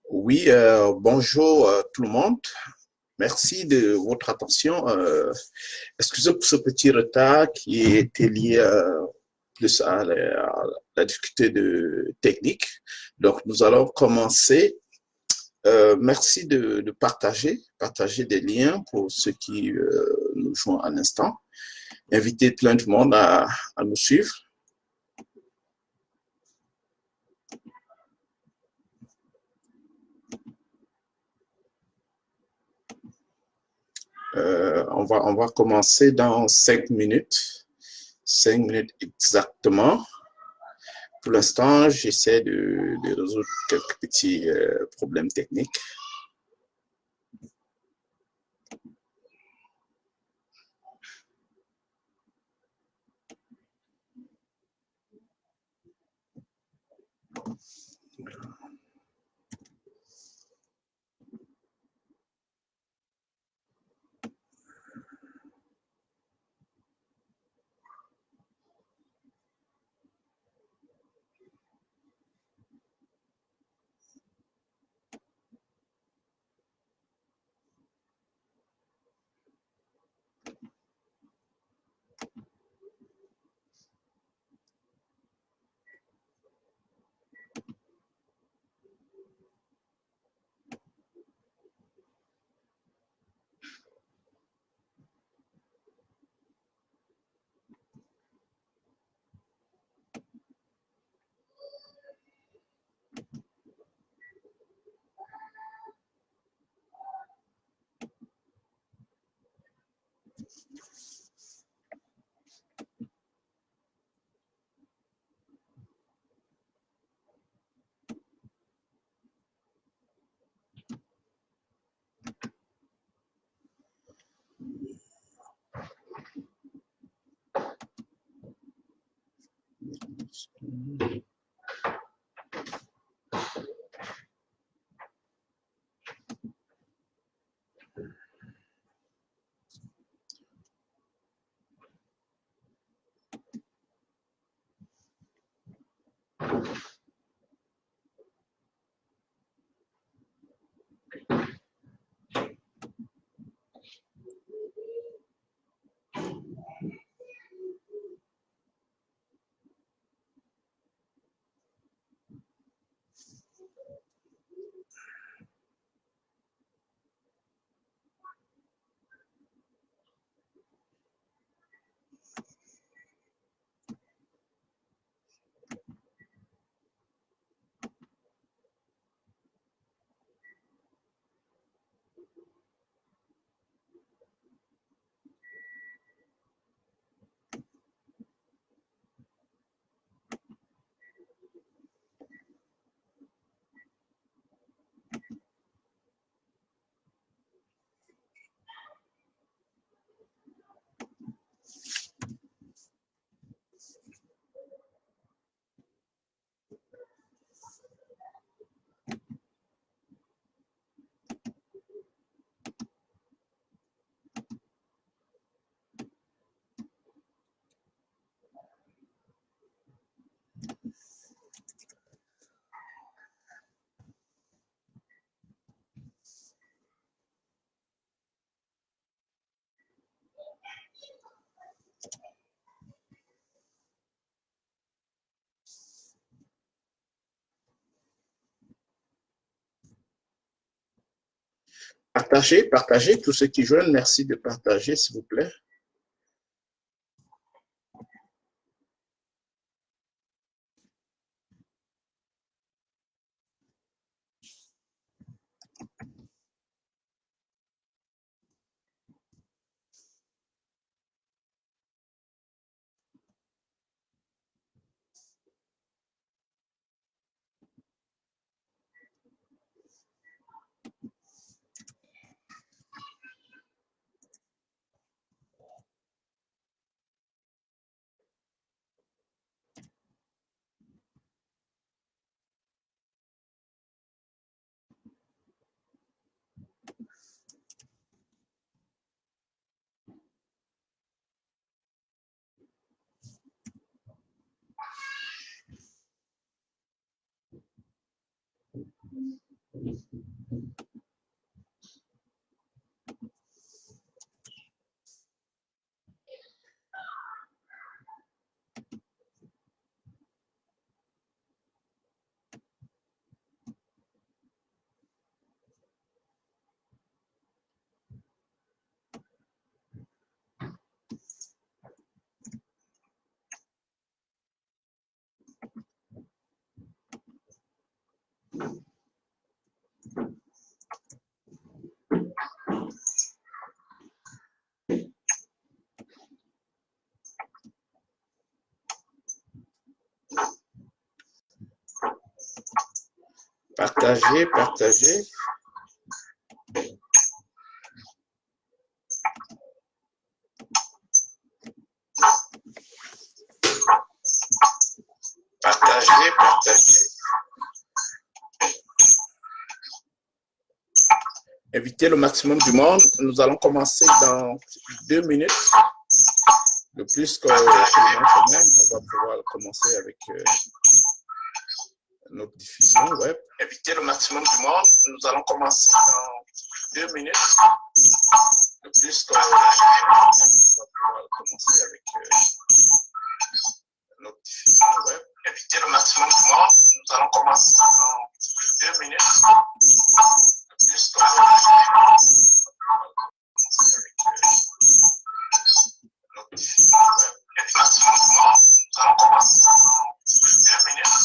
Oui, bonjour tout le monde. Merci de votre attention. Excusez pour ce petit retard qui était lié plus à la difficulté de technique. Donc, nous allons commencer. Merci de partager des liens pour ceux qui nous joignent à l'instant. Inviter plein de monde à nous suivre. On va commencer dans 5 minutes. 5 minutes exactement. Pour l'instant, j'essaie de résoudre quelques petits problèmes techniques. Partagez, tous ceux qui joignent, merci de partager, s'il vous plaît. Partagez, partagez. Partagez, partagez. Invitez le maximum du monde. Nous allons commencer dans 2 minutes. De plus que tout le monde, on va pouvoir commencer avec notre diffusion web. Invitez le maximum du monde. Nous allons commencer dans 2 minutes. De plus que on va pouvoir commencer avec notre diffusion web. Invitez le maximum du monde. Nous allons commencer dans 2 minutes. De plus que on va pouvoir commencer avec notre diffusion web. Invitez le maximum du monde. Nous allons commencer dans 2 minutes.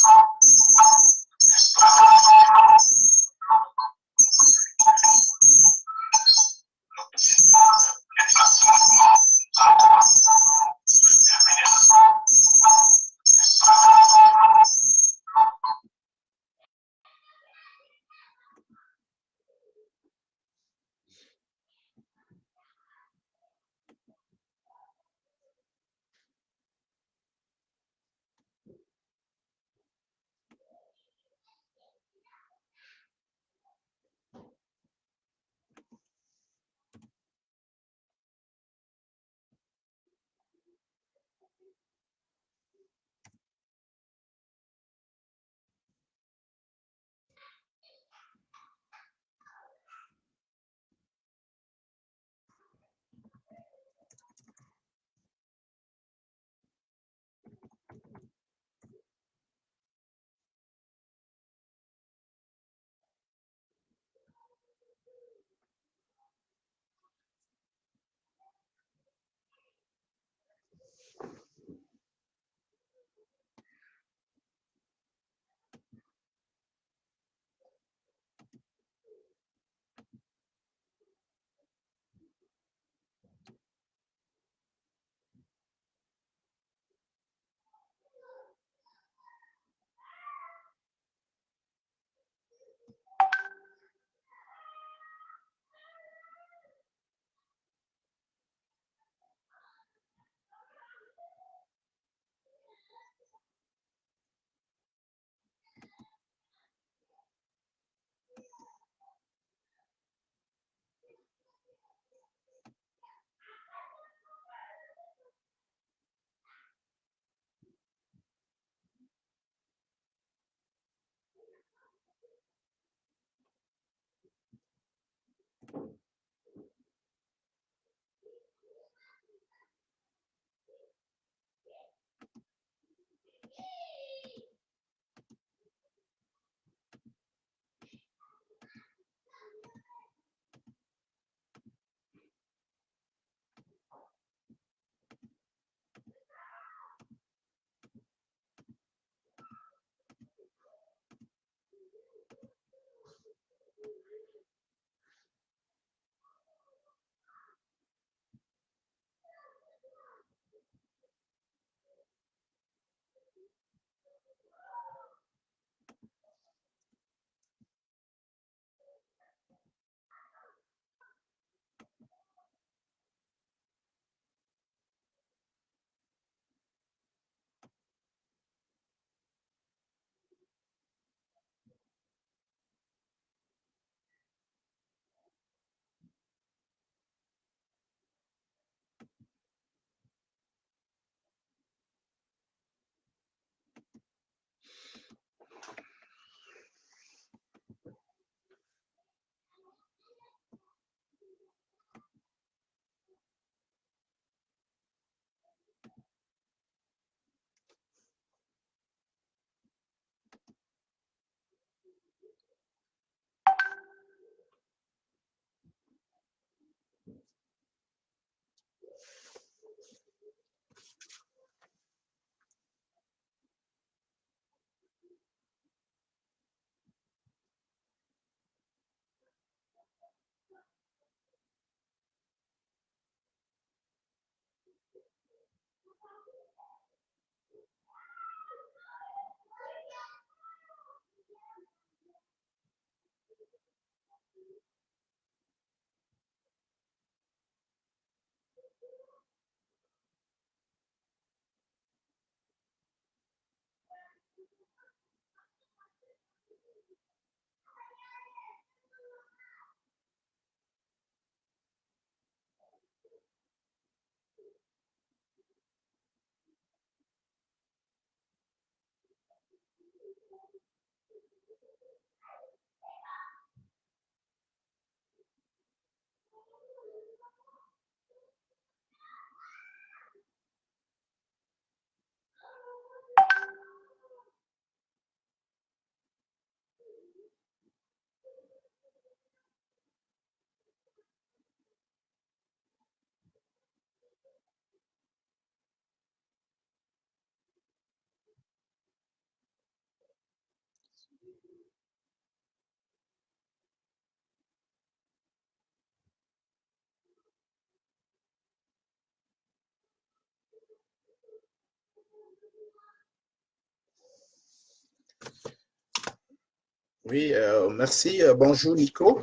Oui, merci. Bonjour Nico.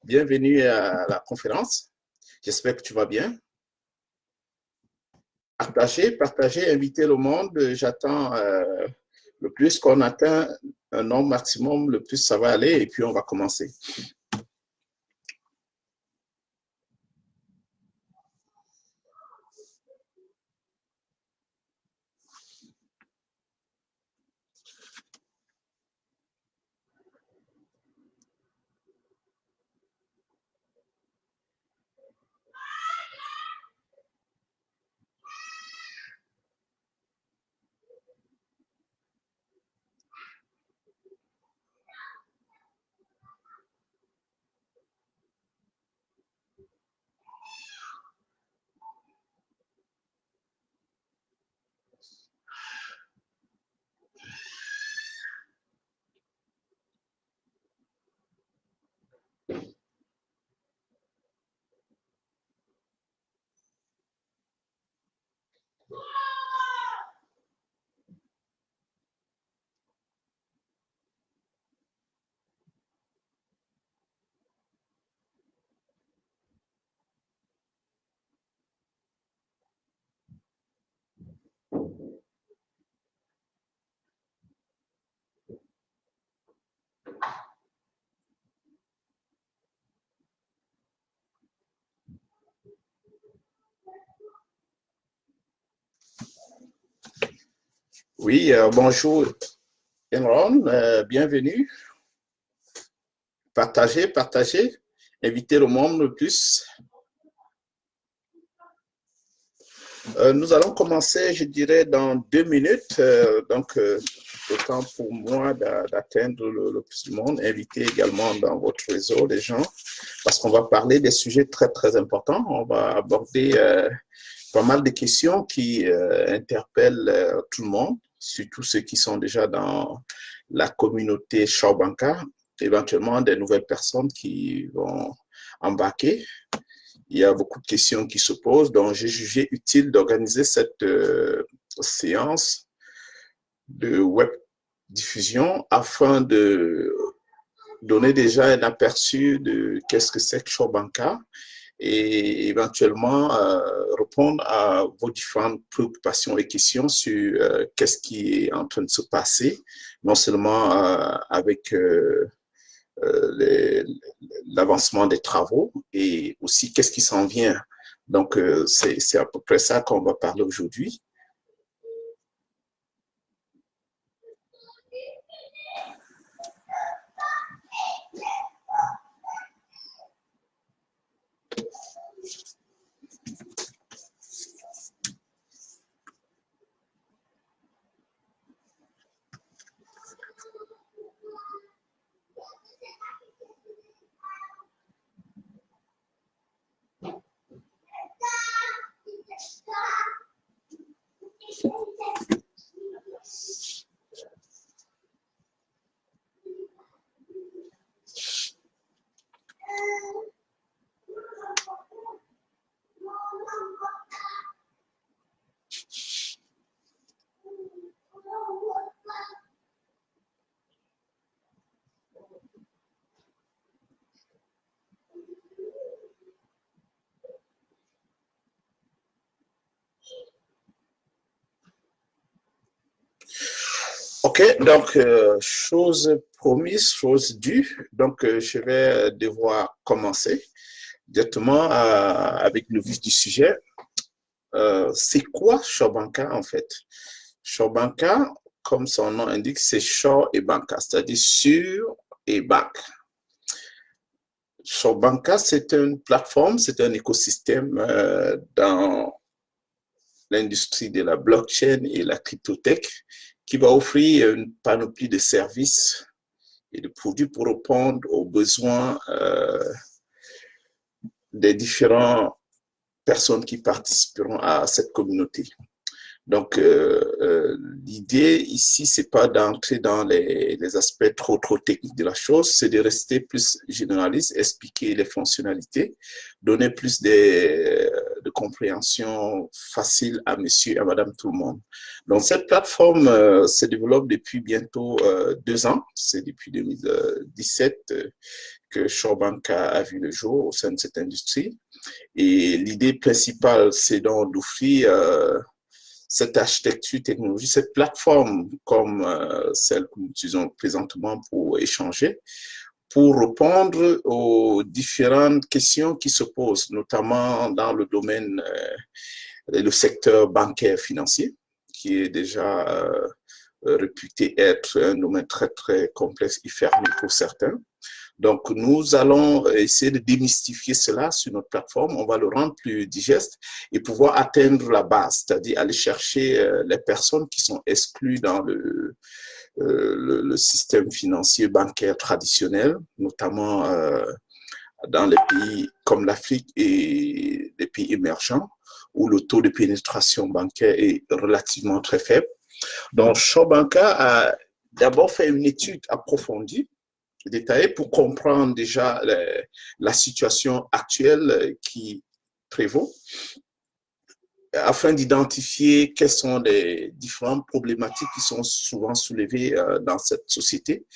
Bienvenue à la conférence. J'espère que tu vas bien. Partagez, invitez le monde. J'attends le plus qu'on atteint un nombre maximum, le plus ça va aller et puis on va commencer. Oui, bonjour Enron, bienvenue. Partagez. Invitez le monde le plus. Nous allons commencer, je dirais, dans 2 minutes. Le temps pour moi d'atteindre le plus de monde. Invitez également dans votre réseau les gens, parce qu'on va parler des sujets très, très importants. On va aborder pas mal de questions qui interpellent tout le monde, surtout ceux qui sont déjà dans la communauté Shawbanka, éventuellement des nouvelles personnes qui vont embarquer. Il y a beaucoup de questions qui se posent, donc j'ai jugé utile d'organiser cette séance de web diffusion afin de donner déjà un aperçu de qu'est-ce que c'est que Shawbanka et éventuellement répondre à vos différentes préoccupations et questions sur qu'est-ce qui est en train de se passer, non seulement avec l'avancement des travaux et aussi qu'est-ce qui s'en vient. Donc, c'est à peu près ça qu'on va parler aujourd'hui. Ok, donc chose promise, chose due. Donc je vais devoir commencer directement avec le vif du sujet. C'est quoi Shore Banca en fait? Shore Banca, comme son nom indique, c'est Shore et Banca, c'est-à-dire sur et back. Shore Banca, c'est une plateforme, c'est un écosystème dans l'industrie de la blockchain et la cryptotech qui va offrir une panoplie de services et de produits pour répondre aux besoins des différentes personnes qui participeront à cette communauté. Donc, l'idée ici, c'est pas d'entrer dans les aspects trop techniques de la chose, c'est de rester plus généraliste, expliquer les fonctionnalités, donner plus de compréhension facile à monsieur et à madame tout le monde. Donc, cette plateforme se développe depuis bientôt 2 ans. C'est depuis 2017 que Shore Banca a vu le jour au sein de cette industrie. Et l'idée principale, c'est donc d'offrir cette architecture technologique, cette plateforme comme celle que nous utilisons présentement pour échanger, pour répondre aux différentes questions qui se posent, notamment dans le domaine, le secteur bancaire financier, qui est déjà réputé être un domaine très complexe et fermé pour certains. Donc, nous allons essayer de démystifier cela sur notre plateforme. On va le rendre plus digeste et pouvoir atteindre la base, c'est-à-dire aller chercher les personnes qui sont exclues dans le système financier bancaire traditionnel, notamment dans les pays comme l'Afrique et les pays émergents, où le taux de pénétration bancaire est relativement très faible. Donc, Shore Banca a d'abord fait une étude approfondie détaillé pour comprendre déjà la situation actuelle qui prévaut, afin d'identifier quelles sont les différentes problématiques qui sont souvent soulevées dans cette société.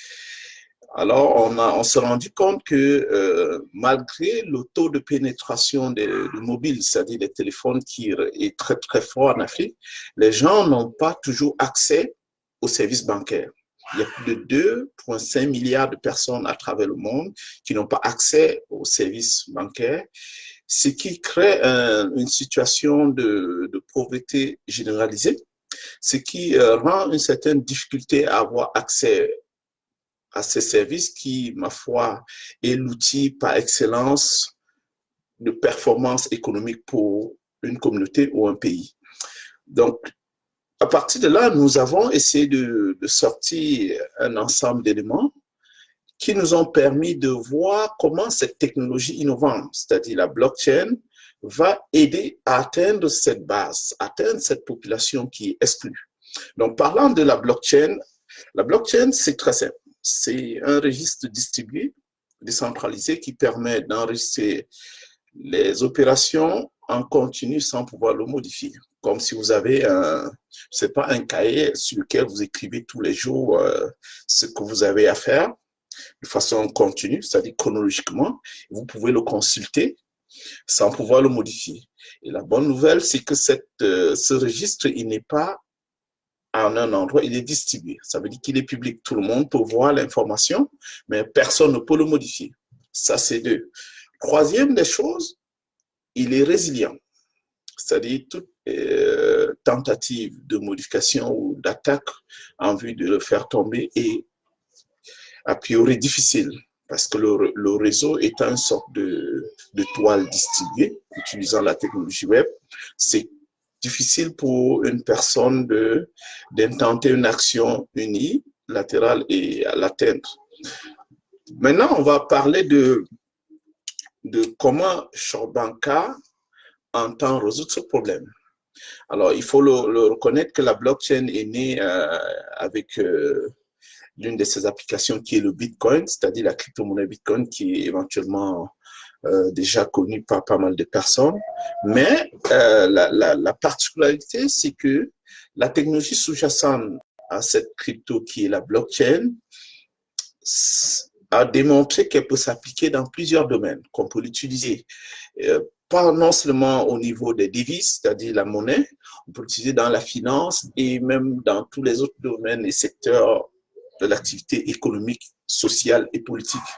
Alors, on s'est rendu compte que malgré le taux de pénétration des mobiles, c'est-à-dire des téléphones qui est très fort en Afrique, les gens n'ont pas toujours accès aux services bancaires. Il y a plus de 2,5 milliards de personnes à travers le monde qui n'ont pas accès aux services bancaires, ce qui crée une situation de pauvreté généralisée, ce qui rend une certaine difficulté à avoir accès à ces services qui, ma foi, est l'outil par excellence de performance économique pour une communauté ou un pays. Donc, à partir de là, nous avons essayé de sortir un ensemble d'éléments qui nous ont permis de voir comment cette technologie innovante, c'est-à-dire la blockchain, va aider à atteindre cette base, atteindre cette population qui est exclue. Donc, parlant de la blockchain, c'est très simple. C'est un registre distribué, décentralisé, qui permet d'enregistrer les opérations en continu sans pouvoir le modifier. Comme si vous avez un cahier sur lequel vous écrivez tous les jours ce que vous avez à faire de façon continue, c'est-à-dire chronologiquement. Vous pouvez le consulter sans pouvoir le modifier. Et la bonne nouvelle, c'est que ce registre, il n'est pas en un endroit, il est distribué. Ça veut dire qu'il est public. Tout le monde peut voir l'information, mais personne ne peut le modifier. Ça, c'est deux. Troisième des choses, il est résilient. C'est-à-dire toute tentative de modification ou d'attaque en vue de le faire tomber est a priori difficile parce que le réseau est une sorte de toile distribuée utilisant la technologie web. C'est difficile pour une personne d'intenter une action unilatérale et à l'atteindre. Maintenant, on va parler de comment Shore Banca entend résoudre ce problème. Alors, il faut le reconnaître que la blockchain est née avec l'une de ces applications qui est le Bitcoin, c'est-à-dire la crypto-monnaie Bitcoin qui est éventuellement déjà connue par pas mal de personnes. Mais la particularité, c'est que la technologie sous-jacente à cette crypto qui est la blockchain a démontré qu'elle peut s'appliquer dans plusieurs domaines, qu'on peut l'utiliser pas non seulement au niveau des devises, c'est-à-dire la monnaie, on peut l'utiliser dans la finance et même dans tous les autres domaines et secteurs de l'activité économique, sociale et politique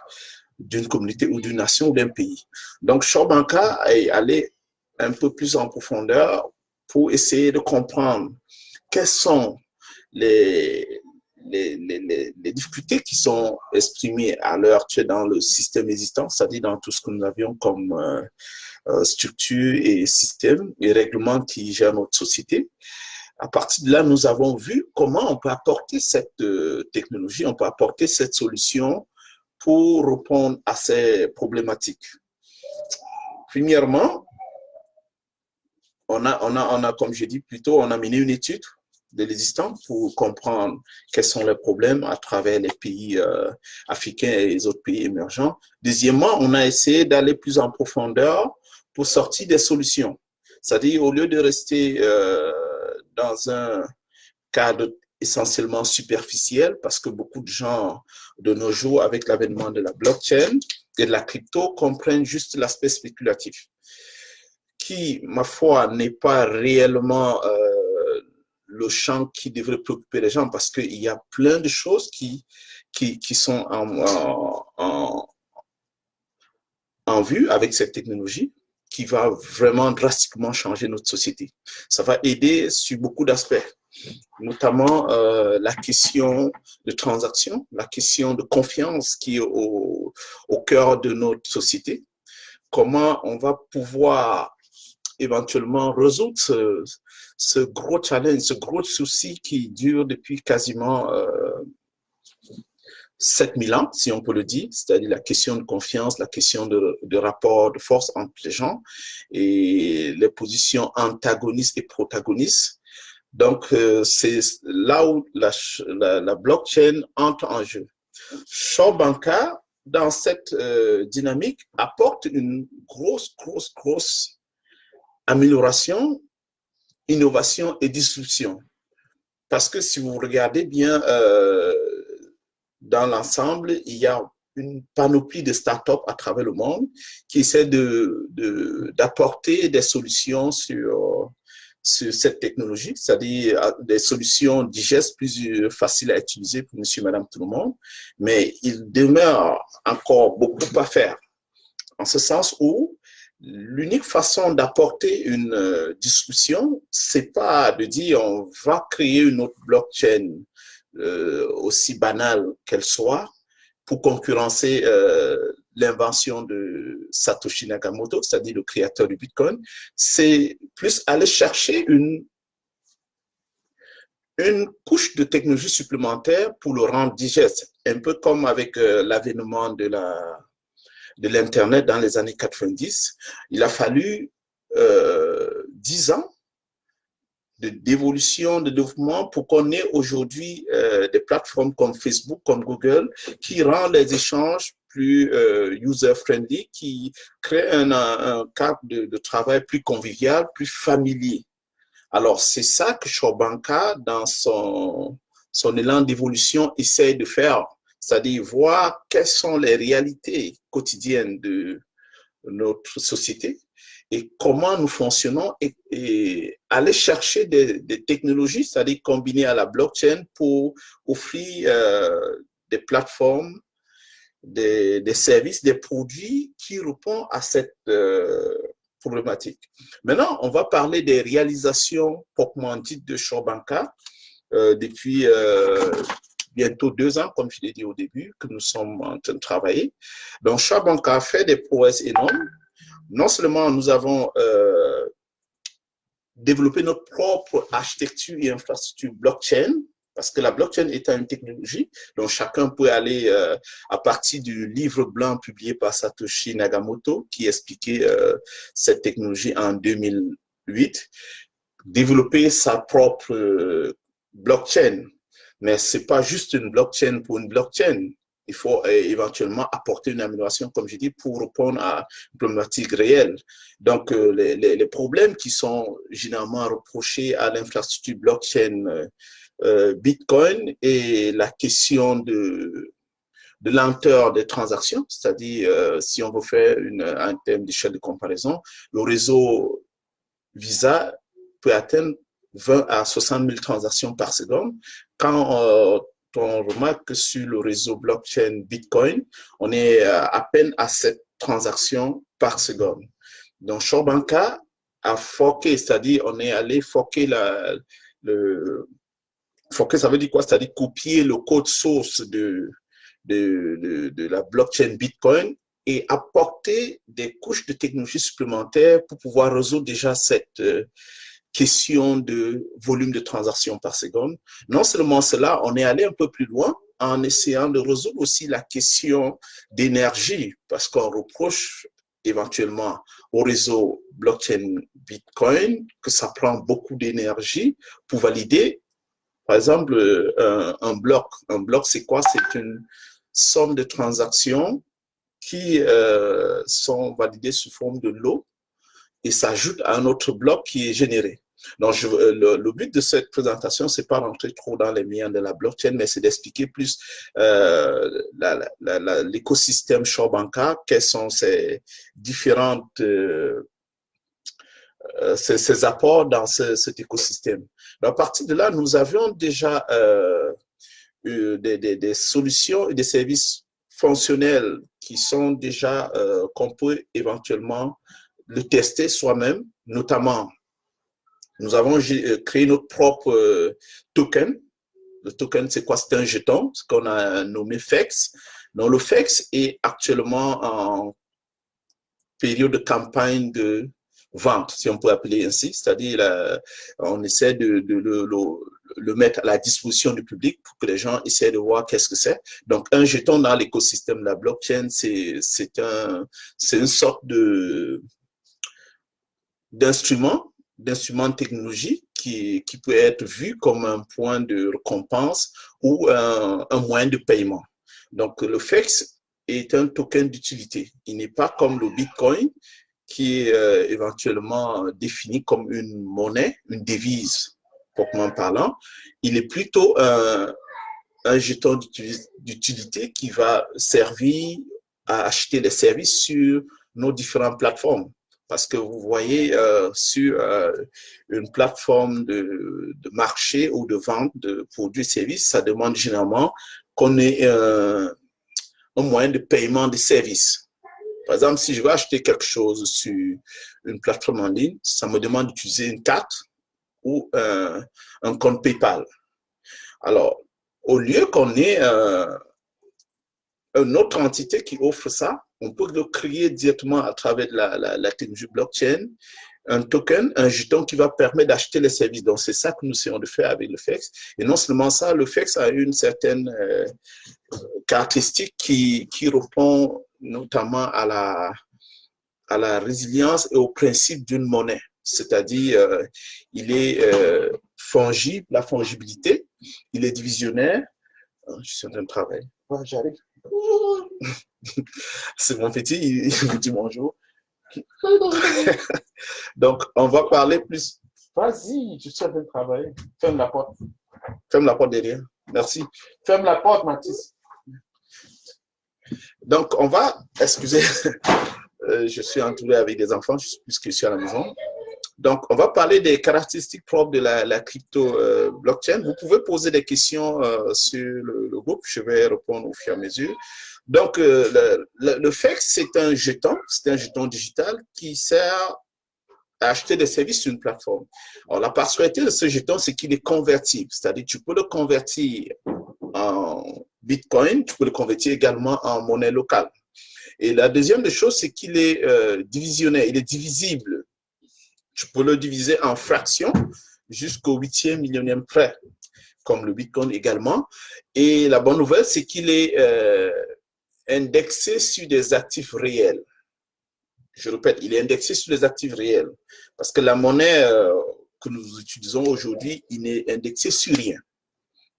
d'une communauté ou d'une nation ou d'un pays. Donc, Shobanka est allé un peu plus en profondeur pour essayer de comprendre quelles sont les, les difficultés qui sont exprimées à l'heure actuelle dans le système existant, c'est-à-dire dans tout ce que nous avions comme structure et système et règlements qui gèrent notre société. À partir de là, nous avons vu comment on peut apporter cette technologie, on peut apporter cette solution pour répondre à ces problématiques. Premièrement, on a, comme je dis plus tôt, on a mené une étude de l'existant pour comprendre quels sont les problèmes à travers les pays africains et les autres pays émergents. Deuxièmement, on a essayé d'aller plus en profondeur pour sortir des solutions. C'est-à-dire, au lieu de rester dans un cadre essentiellement superficiel, parce que beaucoup de gens de nos jours, avec l'avènement de la blockchain et de la crypto, comprennent juste l'aspect spéculatif, qui, ma foi, n'est pas réellement le champ qui devrait préoccuper les gens, parce qu'il y a plein de choses qui sont en vue avec cette technologie, qui va vraiment drastiquement changer notre société. Ça va aider sur beaucoup d'aspects, notamment la question de transaction, la question de confiance qui est au cœur de notre société. Comment on va pouvoir éventuellement résoudre ce gros challenge, ce gros souci qui dure depuis quasiment 7000 ans, si on peut le dire, c'est-à-dire la question de confiance, la question de rapport de force entre les gens et les positions antagonistes et protagonistes. Donc, c'est là où la blockchain entre en jeu. Shobanka, dans cette dynamique, apporte une grosse amélioration, innovation et disruption. Parce que si vous regardez bien dans l'ensemble, il y a une panoplie de startups à travers le monde qui essaient d'apporter des solutions sur cette technologie, c'est-à-dire des solutions digestes, plus faciles à utiliser pour monsieur, madame, tout le monde, mais il demeure encore beaucoup à faire, en ce sens où l'unique façon d'apporter une discussion, c'est pas de dire on va créer une autre blockchain aussi banale qu'elle soit pour concurrencer l'invention de Satoshi Nakamoto, c'est-à-dire le créateur du Bitcoin. C'est plus aller chercher une couche de technologie supplémentaire pour le rendre digeste, un peu comme avec l'avènement de l'Internet dans les années 90. Il a fallu 10 ans d'évolution, de développement pour qu'on ait aujourd'hui des plateformes comme Facebook, comme Google, qui rendent les échanges plus user-friendly, qui créent un cadre de travail plus convivial, plus familier. Alors, c'est ça que Shobanka, dans son élan d'évolution, essaye de faire, c'est-à-dire voir quelles sont les réalités quotidiennes de notre société et comment nous fonctionnons et aller chercher des technologies, c'est-à-dire combiner à la blockchain pour offrir des plateformes, des services, des produits qui répondent à cette problématique. Maintenant, on va parler des réalisations proprement dites de Shobanka depuis bientôt 2 ans, comme je l'ai dit au début, que nous sommes en train de travailler. Donc, Shobanka a fait des prouesses énormes. Non seulement nous avons développé notre propre architecture et infrastructure blockchain, parce que la blockchain est une technologie dont chacun peut aller à partir du livre blanc publié par Satoshi Nakamoto qui expliquait cette technologie en 2008, développer sa propre blockchain. Mais ce n'est pas juste une blockchain pour une blockchain. Il faut éventuellement apporter une amélioration, comme je dis, pour répondre à une problématique réelle. Donc, les problèmes qui sont généralement reprochés à l'infrastructure blockchain Bitcoin et la question de lenteur des transactions, c'est-à-dire si on veut faire un terme d'échelle de comparaison, le réseau Visa peut atteindre 20 à 60 000 transactions par seconde. Quand on remarque que sur le réseau blockchain Bitcoin, on est à peine à 7 transactions par seconde. Donc, Shorebanka a forqué, c'est-à-dire on est allé forquer forquer, ça veut dire quoi? C'est-à-dire copier le code source de la blockchain Bitcoin et apporter des couches de technologie supplémentaires pour pouvoir résoudre déjà cette question de volume de transactions par seconde. Non seulement cela, on est allé un peu plus loin en essayant de résoudre aussi la question d'énergie, parce qu'on reproche éventuellement au réseau blockchain Bitcoin que ça prend beaucoup d'énergie pour valider, par exemple, un bloc. Un bloc, c'est quoi? C'est une somme de transactions qui sont validées sous forme de lot et s'ajoutent à un autre bloc qui est généré. Donc, le but de cette présentation, c'est pas rentrer trop dans les liens de la blockchain, mais c'est d'expliquer plus l'écosystème Shorebanka, quelles sont ces différentes ces apports dans cet écosystème. Donc, à partir de là, nous avions déjà des solutions et des services fonctionnels qui sont déjà qu'on peut éventuellement le tester soi-même, notamment nous avons créé notre propre token. Le token, c'est quoi? C'est un jeton, ce qu'on a nommé FEX. Donc, le FEX est actuellement en période de campagne de vente, si on peut appeler ainsi. C'est-à-dire, on essaie de le mettre à la disposition du public pour que les gens essaient de voir qu'est-ce que c'est. Donc, un jeton dans l'écosystème de la blockchain, c'est une sorte d'instrument de technologie qui peut être vu comme un point de récompense ou un moyen de paiement. Donc, le FEX est un token d'utilité. Il n'est pas comme le Bitcoin qui est éventuellement défini comme une monnaie, une devise, proprement parlant. Il est plutôt un jeton d'utilité qui va servir à acheter des services sur nos différentes plateformes. Parce que vous voyez, sur une plateforme de marché ou de vente de produits et services, ça demande généralement qu'on ait un moyen de paiement des services. Par exemple, si je veux acheter quelque chose sur une plateforme en ligne, ça me demande d'utiliser une carte ou un compte PayPal. Alors, au lieu qu'on ait une autre entité qui offre ça, on peut le créer directement à travers la technologie blockchain, un token, un jeton qui va permettre d'acheter les services. Donc, c'est ça que nous essayons de faire avec le FEX. Et non seulement ça, le FEX a une certaine caractéristique qui répond notamment à la résilience et au principe d'une monnaie. C'est-à-dire, il est fongible, la fongibilité, il est divisionnaire. Je suis en train de travailler. Ouais, j'arrive. C'est mon petit, il vous dit bonjour. Donc, on va parler plus. Vas-y, je suis en train de travailler. Ferme la porte. Ferme la porte derrière. Merci. Ferme la porte, Mathis. Donc, on va, excusez, je suis entouré avec des enfants puisque je suis à la maison. Donc, on va parler des caractéristiques propres de la crypto blockchain. Vous pouvez poser des questions sur le groupe. Je vais répondre au fur et à mesure. Donc, le FEX, c'est un jeton digital qui sert à acheter des services sur une plateforme. Alors, la particularité de ce jeton, c'est qu'il est convertible. C'est-à-dire, tu peux le convertir en Bitcoin, tu peux le convertir également en monnaie locale. Et la deuxième des choses, c'est qu'il est divisionnaire, il est divisible. Tu peux le diviser en fractions jusqu'au 8e millionième près, comme le Bitcoin également. Et la bonne nouvelle, c'est qu'il est indexé sur des actifs réels. Je répète, il est indexé sur des actifs réels. Parce que la monnaie que nous utilisons aujourd'hui, il n'est indexé sur rien.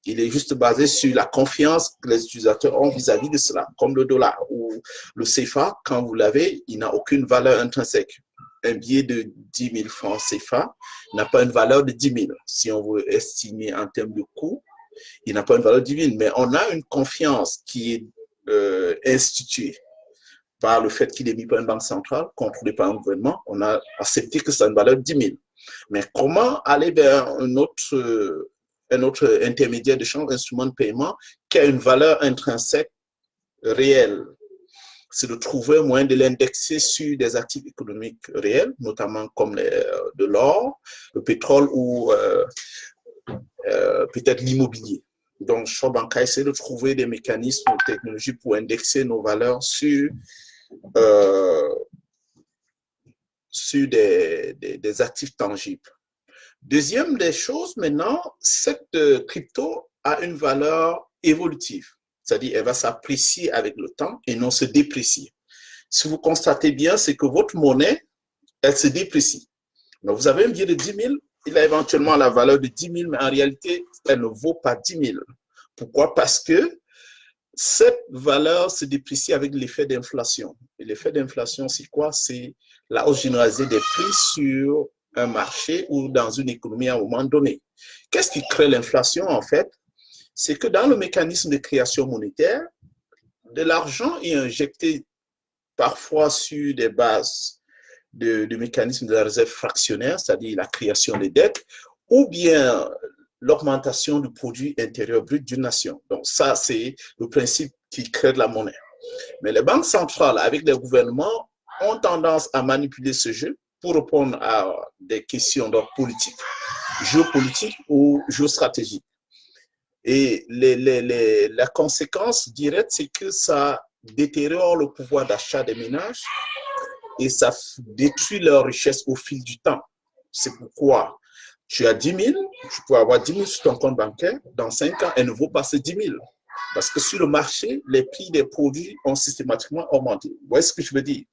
Il est juste basé sur la confiance que les utilisateurs ont vis-à-vis de cela, comme le dollar ou le CFA. Quand vous l'avez, il n'a aucune valeur intrinsèque. Un billet de 10 000 francs CFA n'a pas une valeur de 10 000. Si on veut estimer en termes de coût, il n'a pas une valeur de 10 000. Mais on a une confiance qui est institué par le fait qu'il est mis par une banque centrale, contrôlé par un gouvernement, on a accepté que ça a une valeur de 10 000. Mais comment aller vers un autre intermédiaire de change, instrument de paiement, qui a une valeur intrinsèque réelle? C'est de trouver un moyen de l'indexer sur des actifs économiques réels, notamment comme de l'or, le pétrole ou peut-être l'immobilier. Donc, Shop Banca essaie de trouver des mécanismes de technologie pour indexer nos valeurs sur des actifs tangibles. Deuxième des choses, maintenant, cette crypto a une valeur évolutive, c'est-à-dire elle va s'apprécier avec le temps et non se déprécier. Si vous constatez bien, c'est que votre monnaie, elle se déprécie. Donc, vous avez un billet de 10 000, il a éventuellement la valeur de 10 000, mais en réalité, elle ne vaut pas 10 000. Pourquoi? Parce que cette valeur se déprécie avec l'effet d'inflation. Et l'effet d'inflation, c'est quoi? C'est la hausse généralisée des prix sur un marché ou dans une économie à un moment donné. Qu'est-ce qui crée l'inflation, en fait? C'est que dans le mécanisme de création monétaire, de l'argent est injecté parfois sur des bases de mécanismes de la réserve fractionnaire, c'est-à-dire la création des dettes, ou bien l'augmentation du produit intérieur brut d'une nation. Donc ça, c'est le principe qui crée de la monnaie. Mais les banques centrales, avec les gouvernements, ont tendance à manipuler ce jeu pour répondre à des questions d'ordre politique, géopolitique ou géostratégique. Et la conséquence directe, c'est que ça détériore le pouvoir d'achat des ménages et ça détruit leur richesse au fil du temps. C'est pourquoi tu as 10 000, tu peux avoir 10 000 sur ton compte bancaire, dans 5 ans, elle ne vaut pas ces 10 000. Parce que sur le marché, les prix des produits ont systématiquement augmenté. Vous voyez ce que je veux dire?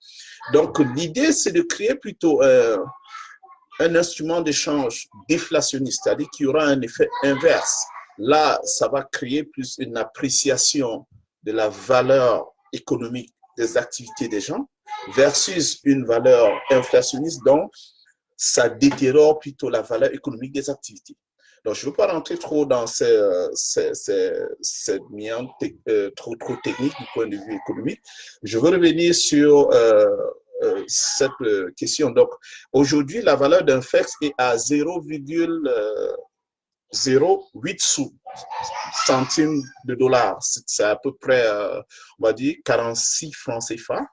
Donc, l'idée, c'est de créer plutôt un instrument d'échange déflationniste, c'est-à-dire qu'il y aura un effet inverse. Là, ça va créer plus une appréciation de la valeur économique des activités des gens versus une valeur inflationniste, donc ça détériore plutôt la valeur économique des activités. Donc, je ne veux pas rentrer trop dans cette nuance trop technique du point de vue économique. Je veux revenir sur cette question. Donc, aujourd'hui, la valeur d'un FEX est à 0,08 centimes de dollars. C'est à peu près, on va dire, 46 francs CFA.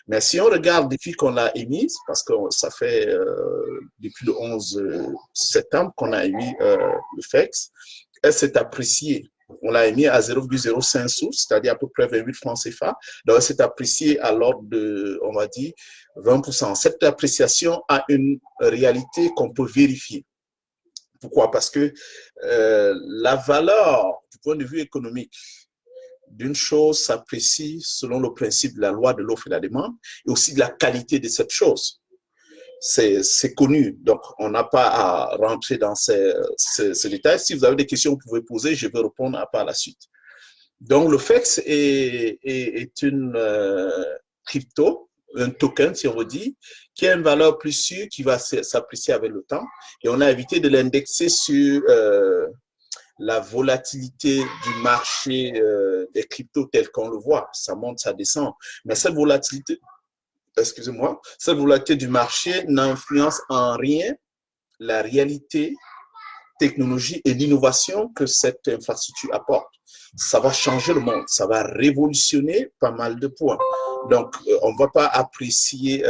Mais si on regarde depuis qu'on l'a émise, parce que ça fait depuis le 11 septembre qu'on a émis le FEX, elle s'est appréciée. On l'a émis à 0,05 sous, c'est-à-dire à peu près 28 francs CFA. Donc, elle s'est appréciée à l'ordre de, on va dire, 20%. Cette appréciation a une réalité qu'on peut vérifier. Pourquoi? Parce que la valeur du point de vue économique d'une chose s'apprécie selon le principe de la loi de l'offre et de la demande et aussi de la qualité de cette chose. C'est connu, donc on n'a pas à rentrer dans ces détails. Si vous avez des questions, vous pouvez poser, je vais répondre par la suite. Donc le FEX est une crypto, un token, si on veut dire, qui a une valeur plus sûre, qui va s'apprécier avec le temps. Et on a évité de l'indexer sur la volatilité du marché des cryptos tel qu'on le voit. Ça monte, ça descend. Mais cette volatilité, excusez-moi, cette volatilité du marché n'influence en rien la réalité, technologie et l'innovation que cette infrastructure apporte. Ça va changer le monde, ça va révolutionner pas mal de points. Donc, on ne va pas apprécier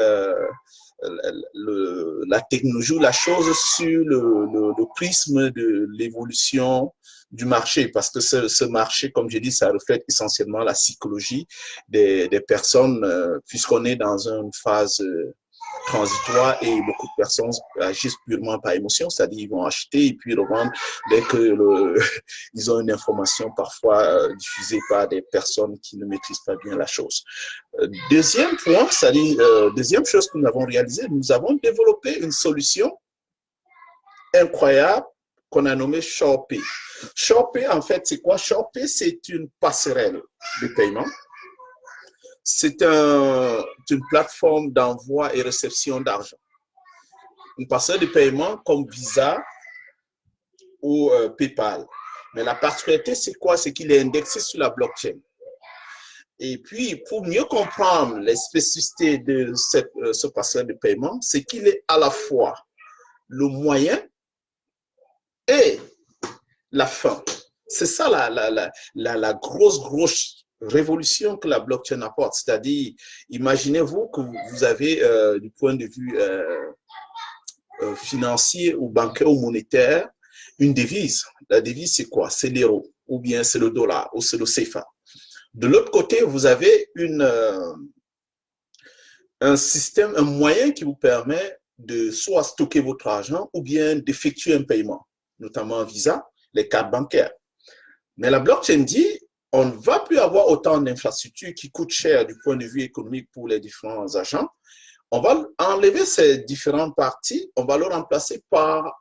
la technologie ou la chose sur le prisme de l'évolution du marché, parce que ce marché, comme j'ai dit, ça reflète essentiellement la psychologie des personnes, puisqu'on est dans une phase transitoire et beaucoup de personnes agissent purement par émotion, c'est-à-dire ils vont acheter et puis revendre dès que ils ont une information parfois diffusée par des personnes qui ne maîtrisent pas bien la chose. Deuxième point, c'est-à-dire deuxième chose que nous avons réalisée, nous avons développé une solution incroyable qu'on a nommée Shopee. Shopee, en fait, c'est quoi? Shopee, c'est une passerelle de paiement. C'est une plateforme d'envoi et réception d'argent. Une passerelle de paiement comme Visa ou PayPal. Mais la particularité, c'est quoi? C'est qu'il est indexé sur la blockchain. Et puis, pour mieux comprendre les spécificités de ce passerelle de paiement, c'est qu'il est à la fois le moyen et la fin. C'est ça la grosse révolution que la blockchain apporte. C'est-à-dire, imaginez-vous que vous avez, du point de vue financier ou bancaire ou monétaire, une devise. La devise, c'est quoi? C'est l'euro, ou bien c'est le dollar, ou c'est le CFA. De l'autre côté, vous avez un système, un moyen qui vous permet de soit stocker votre argent ou bien d'effectuer un paiement, notamment Visa, les cartes bancaires. Mais la blockchain dit, on ne va plus avoir autant d'infrastructures qui coûtent cher du point de vue économique pour les différents agents. On va enlever ces différentes parties, on va le remplacer par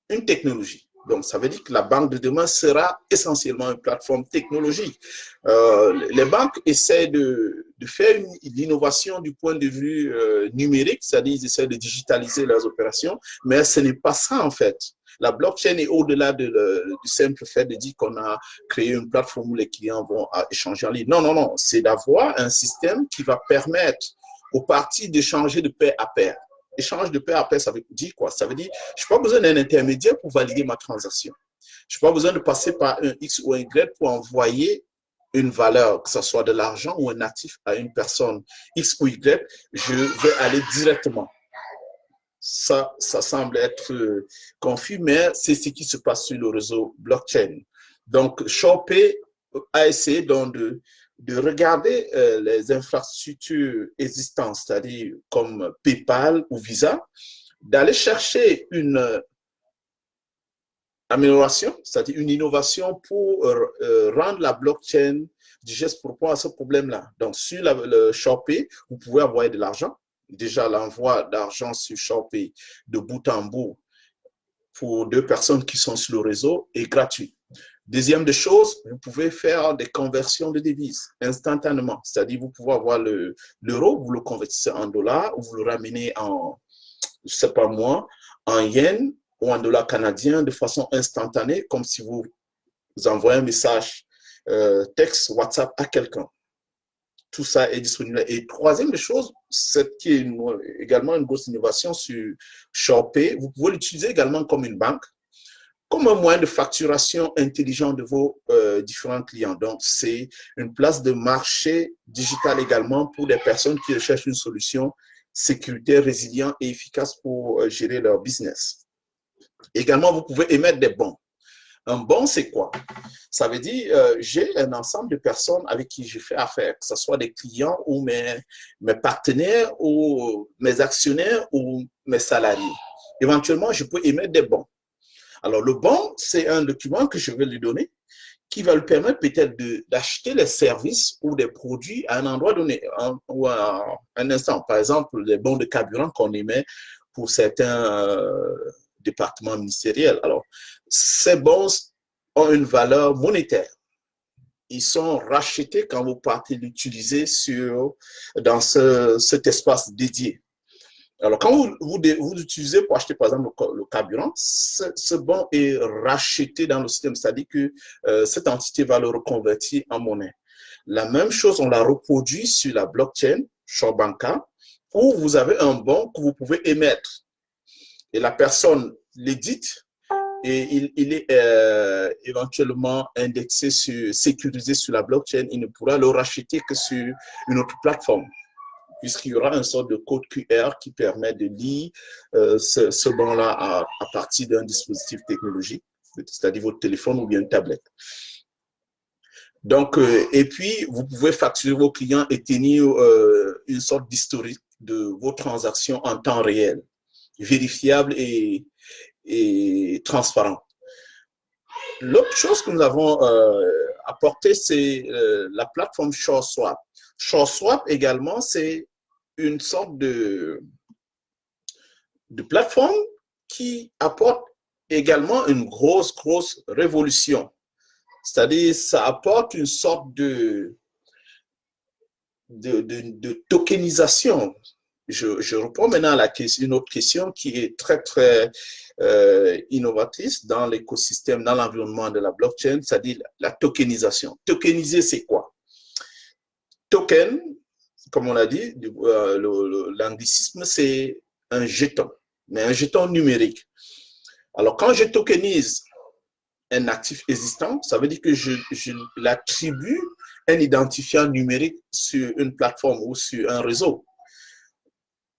une technologie. Donc, ça veut dire que la banque de demain sera essentiellement une plateforme technologique. Les banques essaient de faire l'innovation du point de vue numérique, c'est-à-dire ils essaient de digitaliser leurs opérations, mais ce n'est pas ça en fait. La blockchain est au-delà du simple fait de dire qu'on a créé une plateforme où les clients vont échanger en ligne. Non, non, non, c'est d'avoir un système qui va permettre aux parties d'échanger de pair à pair. Échange de pair à pair, ça veut dire quoi? Ça veut dire, je n'ai pas besoin d'un intermédiaire pour valider ma transaction. Je n'ai pas besoin de passer par un X ou un Y pour envoyer une valeur, que ce soit de l'argent ou un actif à une personne X ou Y. Je vais aller directement. Ça semble être confus, mais c'est ce qui se passe sur le réseau blockchain. Donc, Shopee a essayé donc de regarder les infrastructures existantes, c'est-à-dire comme PayPal ou Visa, d'aller chercher une amélioration, c'est-à-dire une innovation pour rendre la blockchain digeste pour répondre à ce problème-là. Donc, sur le Shopee, vous pouvez envoyer de l'argent. Déjà, l'envoi d'argent sur Shopee de bout en bout pour 2 personnes qui sont sur le réseau est gratuit. Deuxième des choses, vous pouvez faire des conversions de devises instantanément. C'est-à-dire, vous pouvez avoir l'euro, vous le convertissez en dollars, ou vous le ramenez en, je ne sais pas moi, en yens ou en dollars canadiens de façon instantanée, comme si vous envoyez un message texte WhatsApp à quelqu'un. Tout ça est disponible. Et troisième des choses, c'est qui est également une grosse innovation sur Shopee, vous pouvez l'utiliser également comme une banque, comme un moyen de facturation intelligent de vos différents clients. Donc, c'est une place de marché digital également pour les personnes qui recherchent une solution sécuritaire, résiliente et efficace pour gérer leur business. Également, vous pouvez émettre des bons. Un bon, c'est quoi? Ça veut dire, j'ai un ensemble de personnes avec qui je fais affaire, que ce soit des clients ou mes partenaires ou mes actionnaires ou mes salariés. Éventuellement, je peux émettre des bons. Alors, le bon, c'est un document que je vais lui donner qui va lui permettre peut-être d'acheter les services ou des produits à un endroit donné ou à un instant. Par exemple, les bons de carburant qu'on émet pour certains départements ministériels. Alors, ces bons ont une valeur monétaire. Ils sont rachetés quand vous partez l'utiliser dans cet espace dédié. Alors, quand vous l'utilisez pour acheter, par exemple, le carburant, ce bon est racheté dans le système, c'est-à-dire que cette entité va le reconvertir en monnaie. La même chose, on la reproduit sur la blockchain, Shorbanka, où vous avez un bon que vous pouvez émettre. Et la personne l'édite et il est éventuellement indexé, sécurisé sur la blockchain. Il ne pourra le racheter que sur une autre plateforme, puisqu'il y aura une sorte de code QR qui permet de lire ce bon-là à partir d'un dispositif technologique, c'est-à-dire votre téléphone ou bien une tablette. Donc, et puis, vous pouvez facturer vos clients et tenir une sorte d'historique de vos transactions en temps réel, vérifiable et transparent. L'autre chose que nous avons apporté, c'est la plateforme SureSwap. SureSwap également, c'est une sorte de plateforme qui apporte également une grosse révolution. C'est-à-dire, ça apporte une sorte de tokenisation. Je reprends maintenant une autre question qui est très innovatrice dans l'écosystème, dans l'environnement de la blockchain, c'est-à-dire la tokenisation. Tokeniser, c'est quoi? token, comme on a dit, l'anglicisme, c'est un jeton, mais un jeton numérique. Alors, quand je tokenise un actif existant, ça veut dire que je l'attribue un identifiant numérique sur une plateforme ou sur un réseau.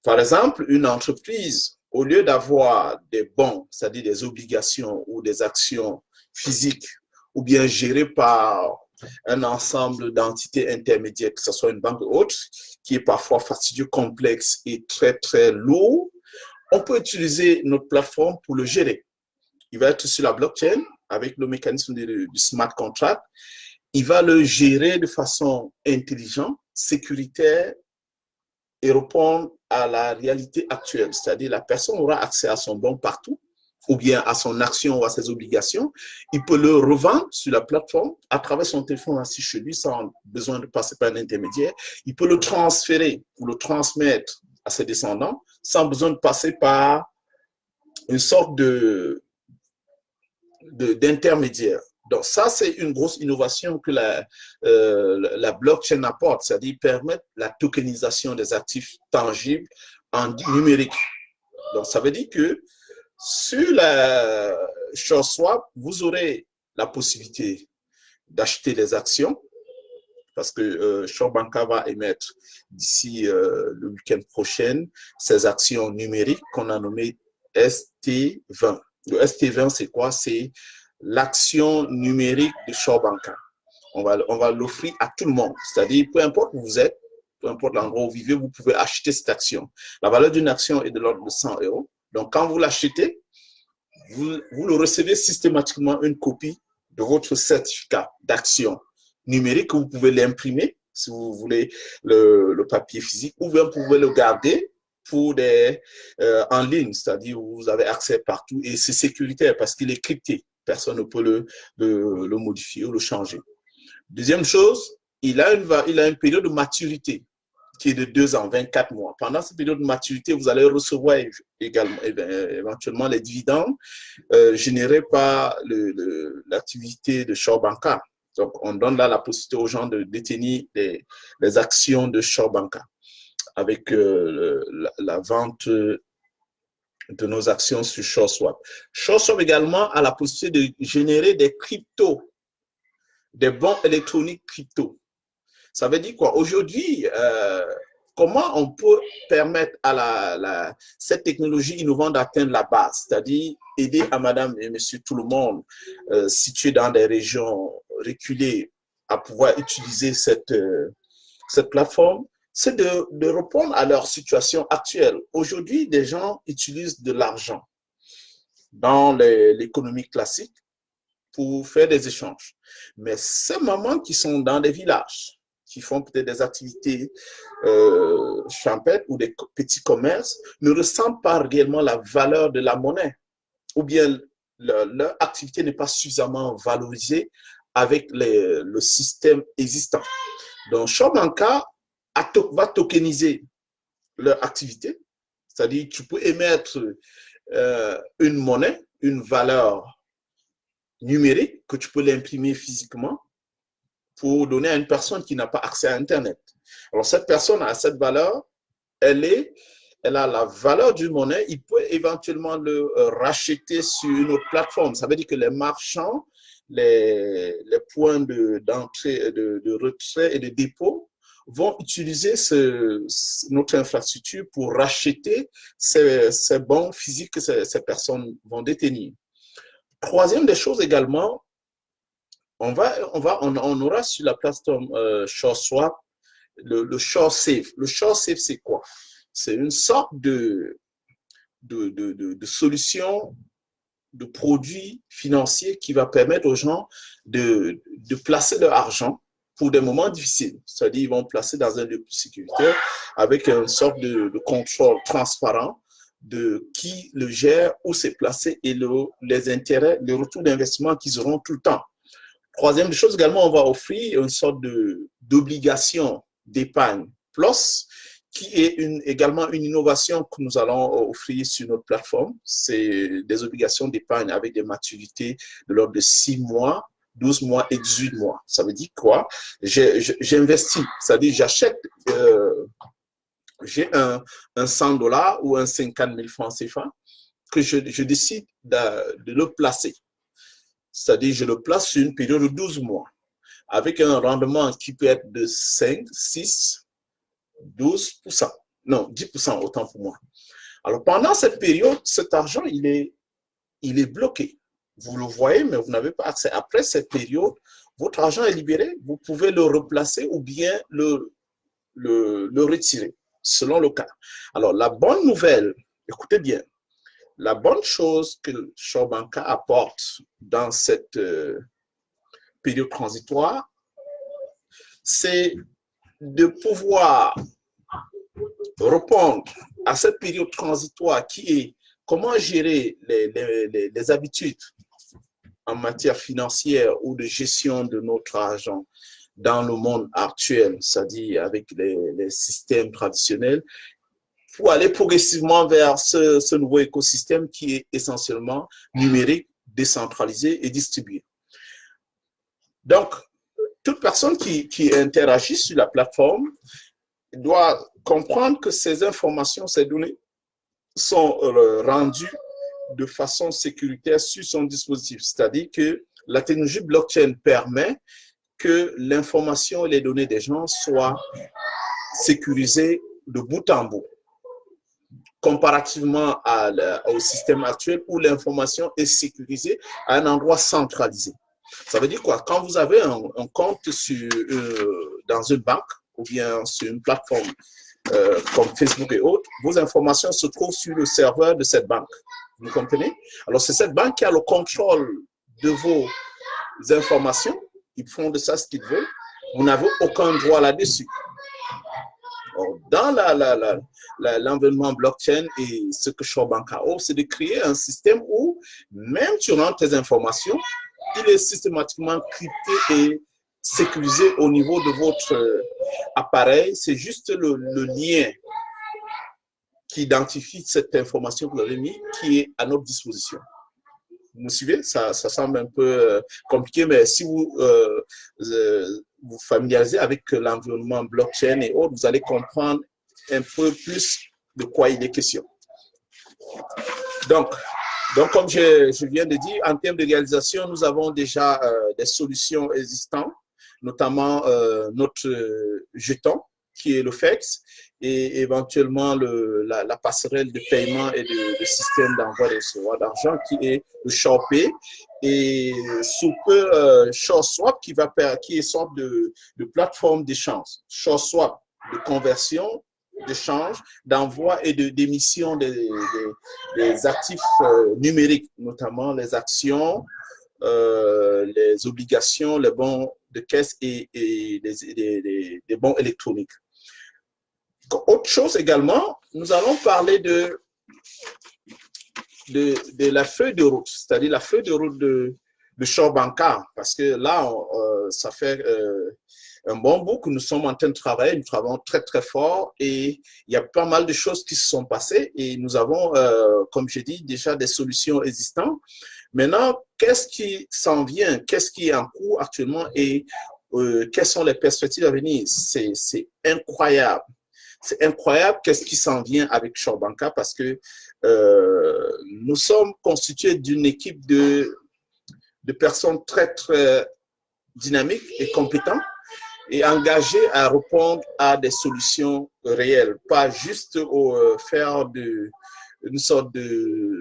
Par exemple, une entreprise, au lieu d'avoir des bons, c'est-à-dire des obligations ou des actions physiques, ou bien gérées par un ensemble d'entités intermédiaires, que ce soit une banque ou autre, qui est parfois fastidieux, complexe et très, très lourd, on peut utiliser notre plateforme pour le gérer. Il va être sur la blockchain avec le mécanisme du smart contract. Il va le gérer de façon intelligente, sécuritaire et répondre à la réalité actuelle. C'est-à-dire la personne aura accès à son bon partout, ou bien à son action ou à ses obligations. Il peut le revendre sur la plateforme à travers son téléphone assis chez lui sans besoin de passer par un intermédiaire. Il peut le transférer ou le transmettre à ses descendants sans besoin de passer par une sorte d'intermédiaire. Donc ça, c'est une grosse innovation que la blockchain apporte, c'est-à-dire permettre la tokenisation des actifs tangibles en numérique. Donc ça veut dire que sur la SureSwap, vous aurez la possibilité d'acheter des actions parce que SureBanca va émettre d'ici le week-end prochain ses actions numériques qu'on a nommées ST20. Le ST20, c'est quoi? C'est l'action numérique de SureBanca. On va l'offrir à tout le monde. C'est-à-dire, peu importe où vous êtes, peu importe l'endroit où vous vivez, vous pouvez acheter cette action. La valeur d'une action est de l'ordre de 100 €. Donc, quand vous l'achetez, vous le recevez systématiquement une copie de votre certificat d'action numérique. Vous pouvez l'imprimer si vous voulez le papier physique, ou bien vous pouvez le garder pour en ligne, c'est-à-dire vous avez accès partout et c'est sécuritaire parce qu'il est crypté. Personne ne peut le modifier ou le changer. Deuxième chose, il a une période de maturité qui est de 2 ans, 24 mois. Pendant cette période de maturité, vous allez recevoir également, éventuellement les dividendes générés par l'activité de SureBanca. Donc, on donne là la possibilité aux gens de détenir les actions de SureBanca avec la vente de nos actions sur SureSwap. SureSwap également a la possibilité de générer des cryptos, des bons électroniques crypto. Ça veut dire quoi? Aujourd'hui, comment on peut permettre à cette technologie innovante d'atteindre la base, c'est-à-dire aider à madame et monsieur tout le monde situés dans des régions reculées à pouvoir utiliser cette plateforme, c'est de répondre à leur situation actuelle. Aujourd'hui, des gens utilisent de l'argent dans l'économie classique pour faire des échanges. Mais ces mamans qui sont dans des villages, qui font peut-être des activités champêtres ou des petits commerces, ne ressentent pas réellement la valeur de la monnaie, ou bien leur activité n'est pas suffisamment valorisée avec le système existant. Donc, SureBanca va tokeniser leur activité, c'est-à-dire tu peux émettre une monnaie, une valeur numérique que tu peux l'imprimer physiquement pour donner à une personne qui n'a pas accès à Internet. Alors, cette personne a cette valeur, elle a la valeur d'une monnaie, il peut éventuellement le racheter sur une autre plateforme. Ça veut dire que les marchands, les points d'entrée, de retrait et de dépôt vont utiliser notre infrastructure pour racheter ces bons physiques que ces personnes vont détenir. Troisième des choses également, on aura sur la plateforme SureSwap le SureSafe. Le SureSafe, c'est quoi? C'est une sorte de solution de produits financiers qui va permettre aux gens de placer leur argent pour des moments difficiles. C'est-à-dire, ils vont placer dans un lieu plus sécuritaire avec une sorte de contrôle transparent de qui le gère, où c'est placé et les intérêts, le retour d'investissement qu'ils auront tout le temps. Troisième chose également, on va offrir une sorte d'obligation d'épargne plus, qui est également une innovation que nous allons offrir sur notre plateforme. C'est des obligations d'épargne avec des maturités de l'ordre de 6 mois 12 mois et 18 mois. Ça veut dire quoi? J'investis, c'est-à-dire j'achète, j'ai un 100 dollars ou un 50 000 francs CFA que je décide de le placer. C'est-à-dire je le place sur une période de 12 mois avec un rendement qui peut être de 5, 6, 12%. Non, 10% autant pour moi. Alors pendant cette période, cet argent, il est bloqué. Vous le voyez, mais vous n'avez pas accès. Après cette période, votre argent est libéré, vous pouvez le replacer ou bien le retirer, selon le cas. Alors, la bonne nouvelle, écoutez bien, la bonne chose que Shaw Banka apporte dans cette période transitoire, c'est de pouvoir répondre à cette période transitoire qui est comment gérer les habitudes en matière financière ou de gestion de notre argent dans le monde actuel, c'est-à-dire avec les systèmes traditionnels, pour aller progressivement vers ce nouveau écosystème qui est essentiellement numérique, décentralisé et distribué. Donc, toute personne qui interagit sur la plateforme doit comprendre que ces informations, ces données sont rendues de façon sécuritaire sur son dispositif. C'est-à-dire que la technologie blockchain permet que l'information et les données des gens soient sécurisées de bout en bout, comparativement au système actuel où l'information est sécurisée à un endroit centralisé. Ça veut dire quoi? Quand vous avez un compte dans une banque ou bien sur une plateforme comme Facebook et autres, vos informations se trouvent sur le serveur de cette banque. Vous comprenez? Alors, c'est cette banque qui a le contrôle de vos informations. Ils font de ça ce qu'ils veulent. Vous n'avez aucun droit là-dessus. Dans l'environnement blockchain et ce que Shaw Banka offre, c'est de créer un système où même tu rentres tes informations, il est systématiquement crypté et sécurisé au niveau de votre appareil. C'est juste le lien qui identifie cette information que vous avez mis qui est à notre disposition. Vous me suivez? Ça semble un peu compliqué, mais si vous vous familiarisez avec l'environnement blockchain et autres, vous allez comprendre un peu plus de quoi il est question. Donc comme je viens de dire, en termes de réalisation, nous avons déjà des solutions existantes, notamment notre jeton, qui est le FEX, et éventuellement la passerelle de paiement et de système d'envoi et de recevoir d'argent, qui est le ShawPay, et sous peu ShawSwap, qui est une sorte de plateforme d'échange. ShawSwap, de conversion, d'échange, d'envoi et d'émission des actifs numériques, notamment les actions, les obligations, les bons de caisse et les bons électroniques. Autre chose également, nous allons parler de la feuille de route, c'est-à-dire la feuille de route de Shaw Banka, parce que là, ça fait un bon bout que nous sommes en train de travailler, nous travaillons très très fort et il y a pas mal de choses qui se sont passées et nous avons, comme j'ai dit, déjà des solutions existantes. Maintenant, qu'est-ce qui s'en vient, qu'est-ce qui est en cours actuellement et quelles sont les perspectives à venir? C'est incroyable. C'est incroyable qu'est-ce qui s'en vient avec Shaw Banka parce que nous sommes constitués d'une équipe de personnes très, très dynamiques et compétentes et engagées à répondre à des solutions réelles, pas juste faire une sorte de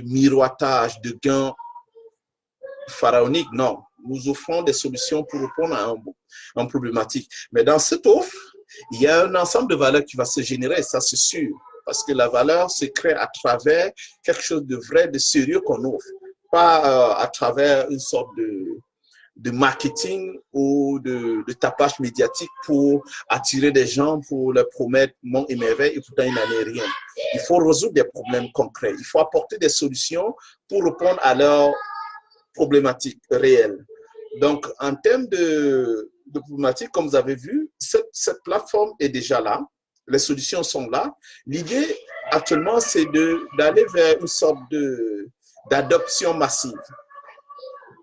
miroitage, de gains pharaoniques. Non, nous offrons des solutions pour répondre à une problématique. Mais dans cette offre, il y a un ensemble de valeurs qui va se générer, ça c'est sûr, parce que la valeur se crée à travers quelque chose de vrai, de sérieux qu'on offre, pas à travers une sorte de marketing ou de tapage médiatique pour attirer des gens, pour leur promettre mon et merveille, et pourtant il n'en est rien. Il faut résoudre des problèmes concrets, il faut apporter des solutions pour répondre à leurs problématiques réelles. Donc, en termes de problématiques, comme vous avez vu, cette plateforme est déjà là, les solutions sont là. L'idée actuellement, c'est d'aller vers une sorte d'adoption massive.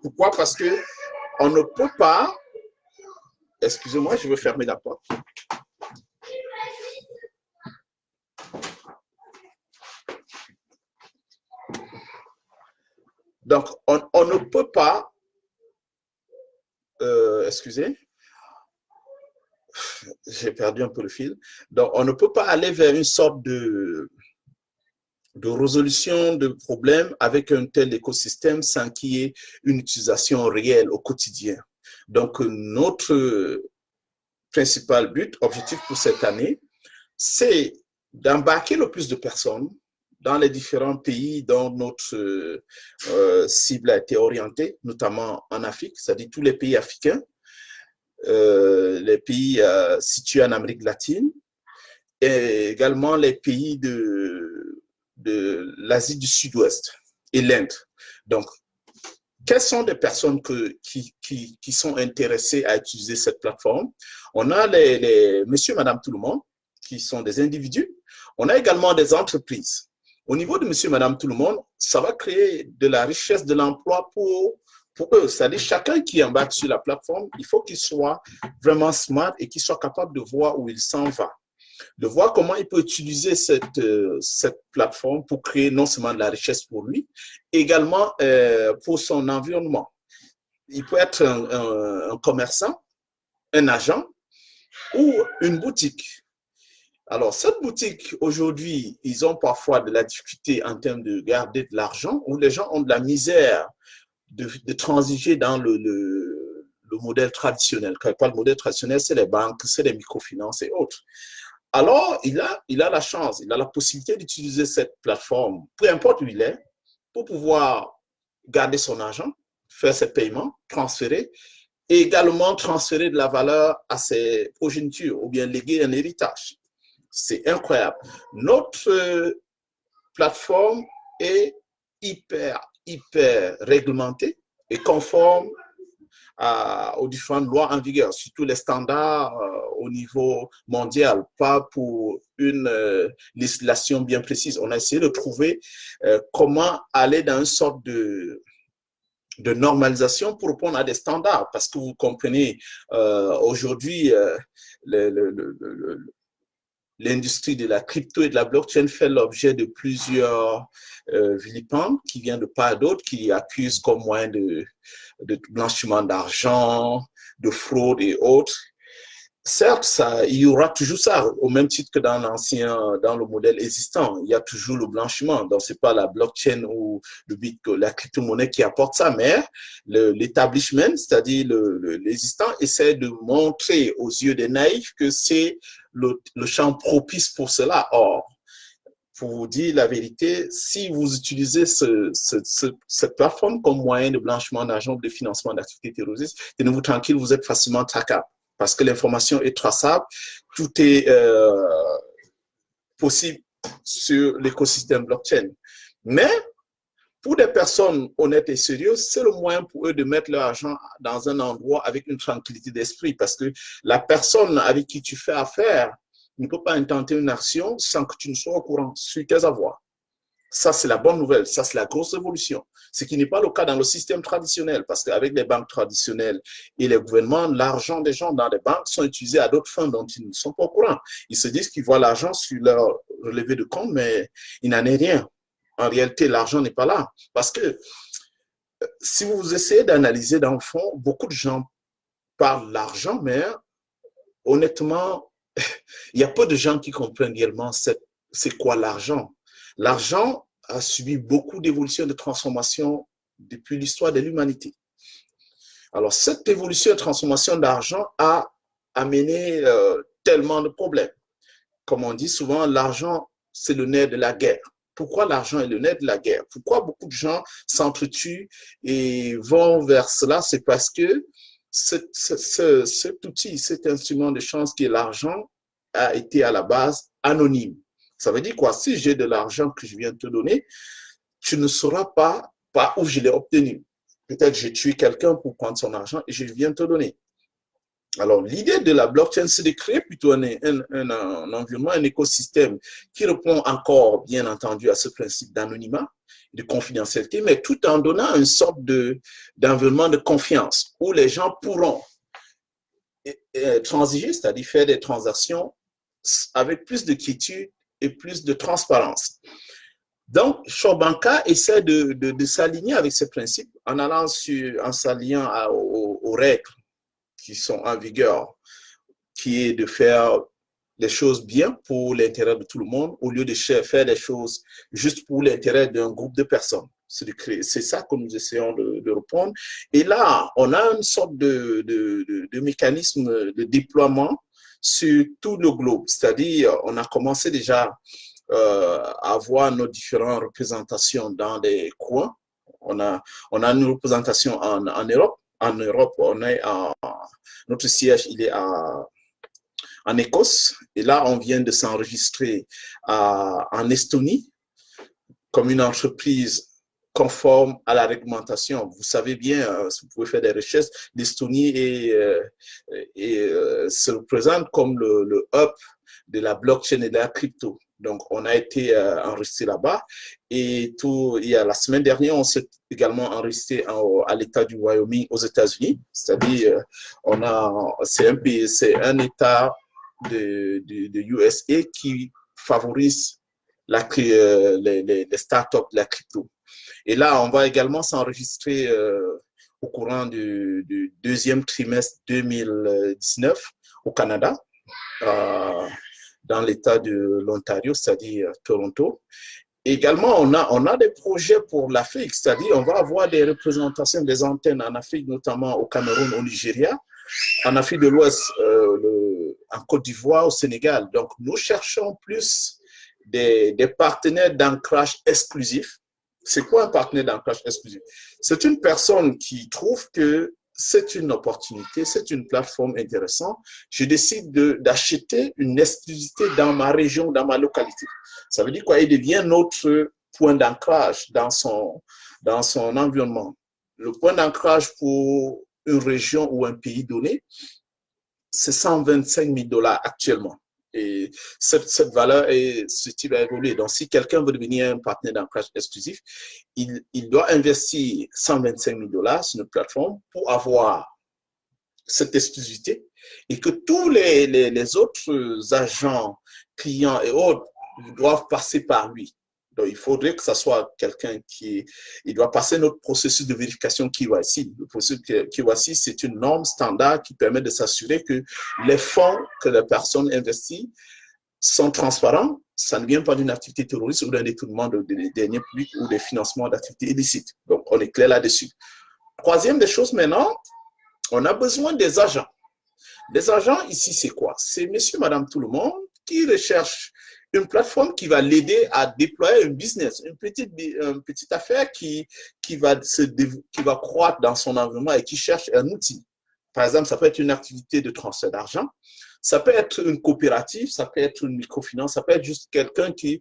Pourquoi? Parce que on ne peut pas, excusez-moi, je veux fermer la porte. Donc, on ne peut pas, excusez, j'ai perdu un peu le fil. Donc, on ne peut pas aller vers une sorte de résolution de problèmes avec un tel écosystème sans qu'il y ait une utilisation réelle au quotidien. Donc, notre principal but, objectif pour cette année, c'est d'embarquer le plus de personnes dans les différents pays dont notre cible a été orientée, notamment en Afrique, c'est-à-dire tous les pays africains, les pays situés en Amérique latine, et également les pays de l'Asie du Sud-Ouest et l'Inde. Donc, quelles sont les personnes qui sont intéressées à utiliser cette plateforme? On a les monsieur, madame, tout le monde, qui sont des individus. On a également des entreprises. Au niveau de monsieur, madame, tout le monde, ça va créer de la richesse, de l'emploi pour eux. C'est-à-dire chacun qui embarque sur la plateforme, il faut qu'il soit vraiment smart et qu'il soit capable de voir où il s'en va, de voir comment il peut utiliser cette plateforme pour créer non seulement de la richesse pour lui, également pour son environnement. Il peut être un commerçant, un agent ou une boutique. Alors, cette boutique, aujourd'hui, ils ont parfois de la difficulté en termes de garder de l'argent, ou les gens ont de la misère de transiger dans le modèle traditionnel. Quand je parle de modèle traditionnel, c'est les banques, c'est les microfinances et autres. Alors, il a la chance, il a la possibilité d'utiliser cette plateforme, peu importe où il est, pour pouvoir garder son argent, faire ses paiements, transférer, et également transférer de la valeur à ses progénitures ou bien léguer un héritage. C'est incroyable. Notre plateforme est hyper réglementée et conforme aux différentes lois en vigueur, surtout les standards au niveau mondial, pas pour une législation bien précise. On a essayé de trouver comment aller dans une sorte de normalisation pour répondre à des standards, parce que vous comprenez, aujourd'hui, l'industrie de la crypto et de la blockchain fait l'objet de plusieurs vilipends qui viennent de part et d'autre, qui accusent comme moyen de blanchiment d'argent, de fraude et autres. Certes, il y aura toujours ça, au même titre que dans le modèle existant. Il y a toujours le blanchiment. Donc, c'est pas la blockchain ou la crypto-monnaie qui apporte ça, mais l'établissement, c'est-à-dire l'existant, essaie de montrer aux yeux des naïfs que c'est le champ propice pour cela. Or, pour vous dire la vérité, si vous utilisez cette plateforme comme moyen de blanchiment d'argent ou de financement d'activités terroristes, tenez-vous tranquille, vous êtes facilement traquable. Parce que l'information est traçable, tout est possible sur l'écosystème blockchain. Mais pour des personnes honnêtes et sérieuses, c'est le moyen pour eux de mettre leur argent dans un endroit avec une tranquillité d'esprit, parce que la personne avec qui tu fais affaire ne peut pas intenter une action sans que tu ne sois au courant sur tes avoirs. Ça, c'est la bonne nouvelle. Ça, c'est la grosse révolution. Ce qui n'est pas le cas dans le système traditionnel, parce qu'avec les banques traditionnelles et les gouvernements, l'argent des gens dans les banques sont utilisés à d'autres fins dont ils ne sont pas au courant. Ils se disent qu'ils voient l'argent sur leur relevé de compte, mais il n'en est rien. En réalité, l'argent n'est pas là. Parce que si vous essayez d'analyser dans le fond, beaucoup de gens parlent de l'argent, mais honnêtement, il y a peu de gens qui comprennent réellement c'est quoi l'argent. L'argent a subi beaucoup d'évolutions, de transformations depuis l'histoire de l'humanité. Alors, cette évolution et transformation d'argent a amené tellement de problèmes. Comme on dit souvent, l'argent, c'est le nerf de la guerre. Pourquoi l'argent est le nerf de la guerre? Pourquoi beaucoup de gens s'entretuent et vont vers cela? C'est parce que cet outil, cet instrument de chance qui est l'argent, a été à la base anonyme. Ça veut dire quoi? Si j'ai de l'argent que je viens de te donner, tu ne sauras pas où je l'ai obtenu. Peut-être j'ai tué quelqu'un pour prendre son argent et je viens de te donner. Alors, l'idée de la blockchain, c'est de créer plutôt un environnement, un écosystème qui répond encore, bien entendu, à ce principe d'anonymat, de confidentialité, mais tout en donnant une sorte d'environnement de confiance où les gens pourront transiger, c'est-à-dire faire des transactions avec plus de quiétude et plus de transparence. Donc, Shobanka essaie de s'aligner avec ces principes en s'alliant aux règles qui sont en vigueur, qui est de faire les choses bien pour l'intérêt de tout le monde, au lieu de faire des choses juste pour l'intérêt d'un groupe de personnes. C'est ça que nous essayons de répondre. Et là, on a une sorte de mécanisme de déploiement sur tout le globe. C'est-à-dire, on a commencé déjà à avoir nos différentes représentations dans des coins. On a une représentation en Europe. En Europe, notre siège, il est en Écosse. Et là, on vient de s'enregistrer en Estonie comme une entreprise conforme à la réglementation. Vous savez bien, vous pouvez faire des recherches, l'Estonie se représente comme le hub de la blockchain et de la crypto. Donc, on a été enregistré là-bas. Et la semaine dernière, on s'est également enregistré à l'État du Wyoming aux États-Unis. C'est-à-dire, c'est un État de USA qui favorise les startups de la crypto. Et là, on va également s'enregistrer au courant du deuxième trimestre 2019 au Canada. Dans l'État de l'Ontario, c'est-à-dire Toronto. Également, on a des projets pour l'Afrique, c'est-à-dire on va avoir des représentations des antennes en Afrique, notamment au Cameroun, au Nigeria, en Afrique de l'Ouest, en Côte d'Ivoire, au Sénégal. Donc, nous cherchons plus des partenaires d'ancrage exclusif. C'est quoi un partenaire d'ancrage exclusif? C'est une personne qui trouve que c'est une opportunité, c'est une plateforme intéressante. Je décide d'acheter une exclusivité dans ma région, dans ma localité. Ça veut dire quoi? Il devient notre point d'ancrage dans son environnement. Le point d'ancrage pour une région ou un pays donné, c'est 125 000 $ actuellement. Et cette valeur et ce type va évoluer. Donc, si quelqu'un veut devenir un partenaire d'ancrage exclusif, il doit investir 125 000 $ sur une plateforme pour avoir cette exclusivité et que tous les autres agents, clients et autres doivent passer par lui. Donc, il faudrait que ce soit quelqu'un il doit passer notre processus de vérification KYC. Le processus KYC, c'est une norme standard qui permet de s'assurer que les fonds que la personne investit sont transparents. Ça ne vient pas d'une activité terroriste ou d'un détournement de deniers publics ou des financements d'activités illicites. Donc, on est clair là-dessus. Troisième des choses maintenant, on a besoin des agents. Les agents ici, c'est quoi? C'est monsieur, madame, tout le monde qui recherche une plateforme qui va l'aider à déployer un business, une petite affaire qui va croître dans son environnement et qui cherche un outil. Par exemple, ça peut être une activité de transfert d'argent, ça peut être une coopérative, ça peut être une microfinance, ça peut être juste quelqu'un qui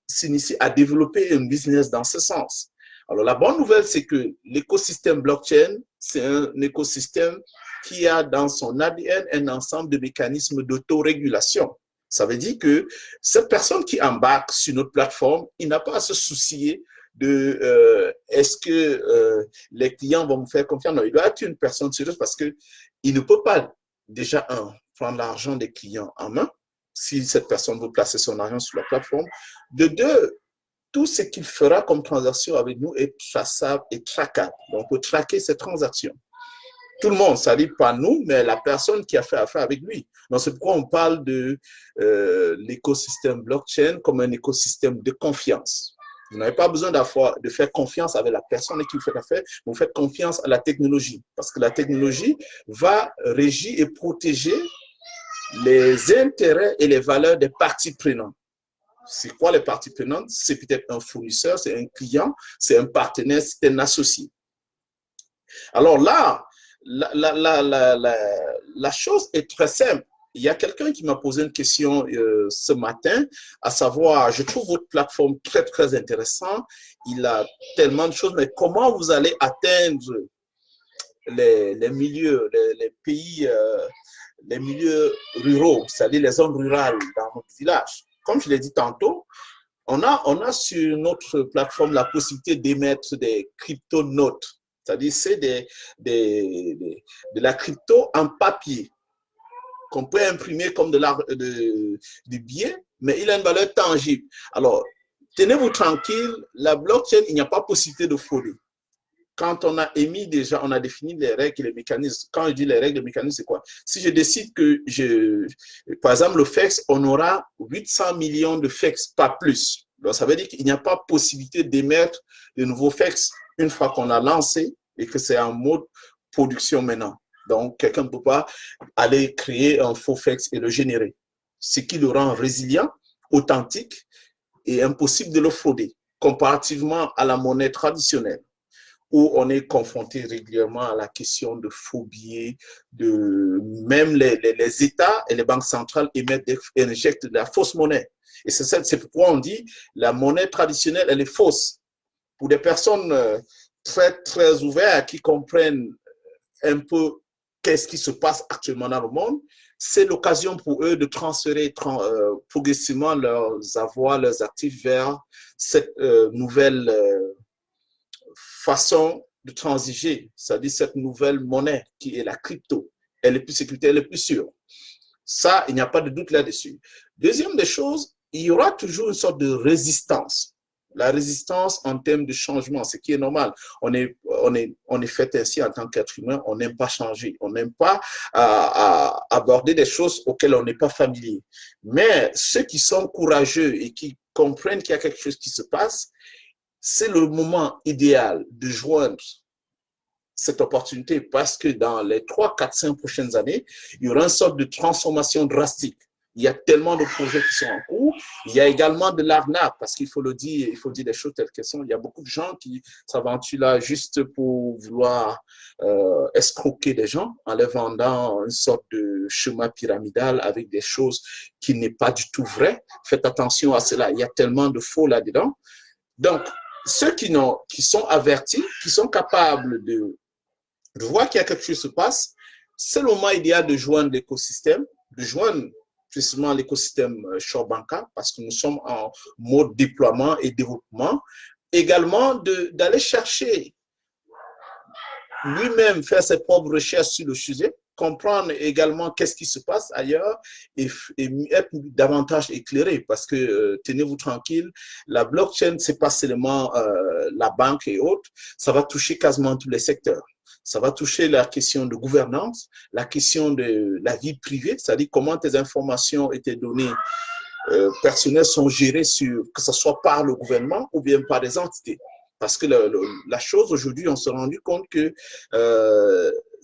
s'initie à développer un business dans ce sens. Alors, la bonne nouvelle, c'est que l'écosystème blockchain, c'est un écosystème qui a dans son ADN un ensemble de mécanismes d'autorégulation. Ça veut dire que cette personne qui embarque sur notre plateforme, il n'a pas à se soucier de est-ce que les clients vont me faire confiance. Non, il doit être une personne sérieuse parce qu'il ne peut pas déjà, prendre l'argent des clients en main si cette personne veut placer son argent sur la plateforme. De deux, tout ce qu'il fera comme transaction avec nous est traçable et traquable. Donc, on peut traquer ces transactions. Tout le monde, ça ne dit pas nous, mais la personne qui a fait affaire avec lui. Donc, c'est pourquoi on parle de l'écosystème blockchain comme un écosystème de confiance. Vous n'avez pas besoin de faire confiance avec la personne avec qui vous faites affaire, vous faites confiance à la technologie. Parce que la technologie va régir et protéger les intérêts et les valeurs des parties prenantes. C'est quoi les parties prenantes? C'est peut-être un fournisseur, c'est un client, c'est un partenaire, c'est un associé. Alors là, la chose est très simple. Il y a quelqu'un qui m'a posé une question ce matin, à savoir, je trouve votre plateforme très, très intéressante. Il a tellement de choses, mais comment vous allez atteindre les milieux, les pays, les milieux ruraux, c'est-à-dire les zones rurales dans notre village. Comme je l'ai dit tantôt, on a sur notre plateforme la possibilité d'émettre des crypto-notes. C'est-à-dire, c'est de la crypto en papier qu'on peut imprimer comme du billet, mais il a une valeur tangible. Alors, tenez-vous tranquille, la blockchain, il n'y a pas possibilité de frauder. Quand on a émis déjà, on a défini les règles et les mécanismes. Quand je dis les règles et les mécanismes, c'est quoi? Si je décide que par exemple, le FEX, on aura 800 millions de FEX, pas plus. Donc, ça veut dire qu'il n'y a pas possibilité d'émettre de nouveaux FEX une fois qu'on a lancé et que c'est en mode production maintenant. Donc, quelqu'un ne peut pas aller créer un faux FEX et le générer. Ce qui le rend résilient, authentique et impossible de le frauder, comparativement à la monnaie traditionnelle, où on est confronté régulièrement à la question de faux billets, même les États et les banques centrales injectent de la fausse monnaie. Et c'est pourquoi on dit la monnaie traditionnelle, elle est fausse. Pour des personnes très, très ouvertes qui comprennent un peu qu'est-ce qui se passe actuellement dans le monde, c'est l'occasion pour eux de transférer progressivement leurs avoirs, leurs actifs vers cette nouvelle façon de transiger, c'est-à-dire cette nouvelle monnaie qui est la crypto. Elle est plus sécuritaire, elle est plus sûre. Ça, il n'y a pas de doute là-dessus. Deuxième des choses, il y aura toujours une sorte de résistance. La résistance en termes de changement, ce qui est normal. On est fait ainsi en tant qu'être humain, on n'aime pas changer, on n'aime pas aborder des choses auxquelles on n'est pas familier. Mais ceux qui sont courageux et qui comprennent qu'il y a quelque chose qui se passe, c'est le moment idéal de joindre cette opportunité parce que dans les 3, 4, 5 prochaines années, il y aura une sorte de transformation drastique. Il y a tellement de projets qui sont en cours. Il y a également de l'arnaque parce qu'il faut le dire, il faut dire les choses telles qu'elles sont. Il y a beaucoup de gens qui s'aventurent là juste pour vouloir escroquer des gens en leur vendant une sorte de chemin pyramidal avec des choses qui n'est pas du tout vrai. Faites attention à cela. Il y a tellement de faux là-dedans. Donc, ceux qui sont avertis, qui sont capables de voir qu'il y a quelque chose qui se passe, c'est le moment idéal de joindre l'écosystème, de joindre précisément l'écosystème Shore Banca, parce que nous sommes en mode déploiement et développement. Également, d'aller chercher lui-même, faire ses propres recherches sur le sujet, comprendre également qu'est-ce qui se passe ailleurs et être davantage éclairé parce que tenez-vous tranquille, la blockchain, c'est pas seulement la banque et autres, ça va toucher quasiment tous les secteurs. Ça va toucher la question de gouvernance, la question de la vie privée, c'est-à-dire comment tes informations et tes données personnelles sont gérées que ce soit par le gouvernement ou bien par des entités. Parce que la chose aujourd'hui, on s'est rendu compte que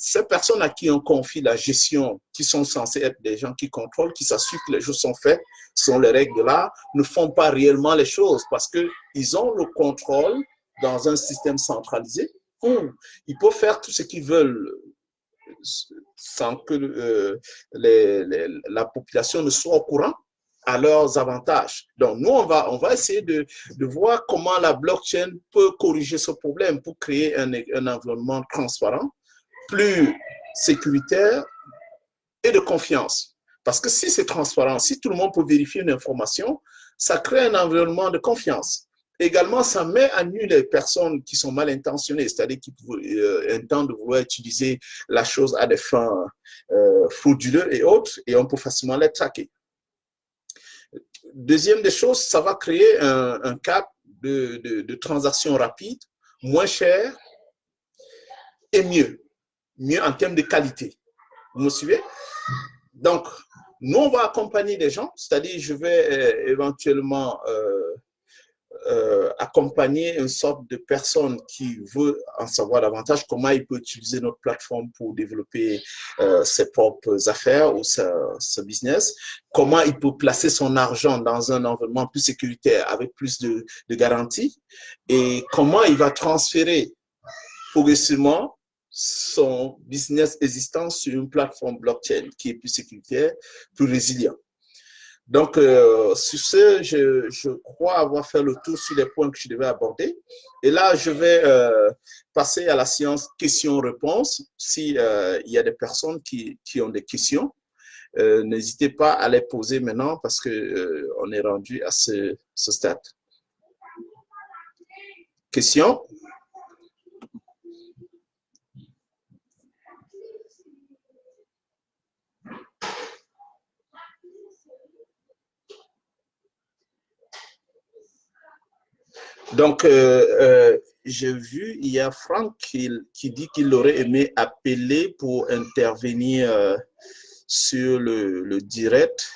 ces personnes à qui on confie la gestion, qui sont censées être des gens qui contrôlent, qui s'assurent que les choses sont faites, selon les règles de l'art, ne font pas réellement les choses parce qu'ils ont le contrôle dans un système centralisé où ils peuvent faire tout ce qu'ils veulent sans que la population ne soit au courant à leurs avantages. Donc, nous, on va essayer de voir comment la blockchain peut corriger ce problème pour créer un environnement transparent, plus sécuritaire et de confiance. Parce que si c'est transparent, si tout le monde peut vérifier une information, ça crée un environnement de confiance. Également, ça met à nu les personnes qui sont mal intentionnées, c'est-à-dire qui intentent de vouloir utiliser la chose à des fins frauduleuses et autres, et on peut facilement les traquer. Deuxième des choses, ça va créer un cap de transactions rapides, moins cher et mieux. Mieux en termes de qualité. Vous me suivez? Donc, nous, on va accompagner des gens, c'est-à-dire je vais éventuellement accompagner une sorte de personne qui veut en savoir davantage comment il peut utiliser notre plateforme pour développer ses propres affaires ou ce business, comment il peut placer son argent dans un environnement plus sécuritaire avec plus de garanties et comment il va transférer progressivement son business existant sur une plateforme blockchain qui est plus sécuritaire, plus résilient. Donc, sur ce, je crois avoir fait le tour sur les points que je devais aborder. Et là, je vais passer à la séance questions-réponses. Si il y a des personnes qui ont des questions, n'hésitez pas à les poser maintenant parce que on est rendu à ce stade. Questions? Donc, j'ai vu, il y a Franck qui dit qu'il aurait aimé appeler pour intervenir sur le direct.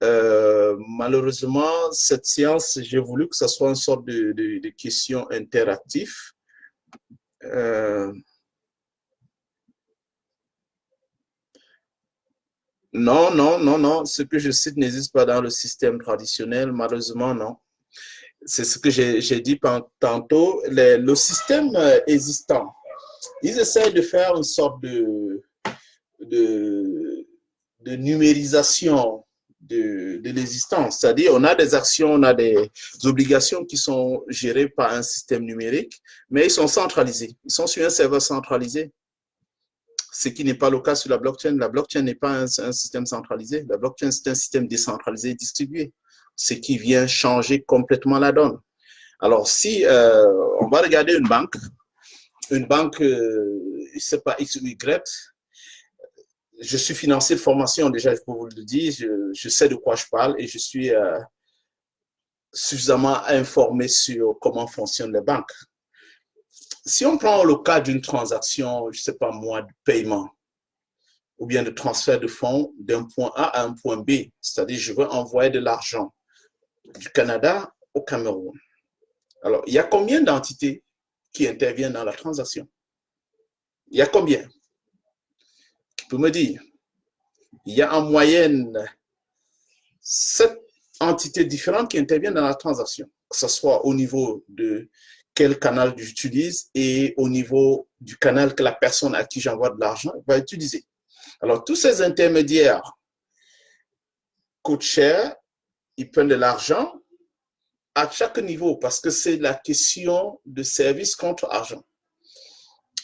Malheureusement, cette séance, j'ai voulu que ce soit une sorte de questions interactives. Non, non, non, non. Ce que je cite n'existe pas dans le système traditionnel. Malheureusement, non. C'est ce que j'ai dit tantôt. Le système existant, ils essayent de faire une sorte de, de numérisation de l'existence. C'est-à-dire, on a des actions, on a des obligations qui sont gérées par un système numérique, mais ils sont centralisés. Ils sont sur un serveur centralisé. Ce qui n'est pas le cas sur la blockchain. La blockchain n'est pas un système centralisé. La blockchain, c'est un système décentralisé et distribué, ce qui vient changer complètement la donne. Alors, si on va regarder une banque, je ne sais pas, X ou Y, je suis financier de formation, déjà, je peux vous le dire, je sais de quoi je parle et je suis suffisamment informé sur comment fonctionnent les banques. Si on prend le cas d'une transaction, je ne sais pas moi, de paiement ou bien de transfert de fonds d'un point A à un point B, c'est-à-dire je veux envoyer de l'argent du Canada au Cameroun. Alors, il y a combien d'entités qui interviennent dans la transaction? Il y a combien? Qui peut me dire? Il y a en moyenne 7 entités différentes qui interviennent dans la transaction, que ce soit au niveau de quel canal j'utilise et au niveau du canal que la personne à qui j'envoie de l'argent va utiliser. Alors, tous ces intermédiaires coûtent cher, ils prennent de l'argent à chaque niveau parce que c'est la question de service contre argent.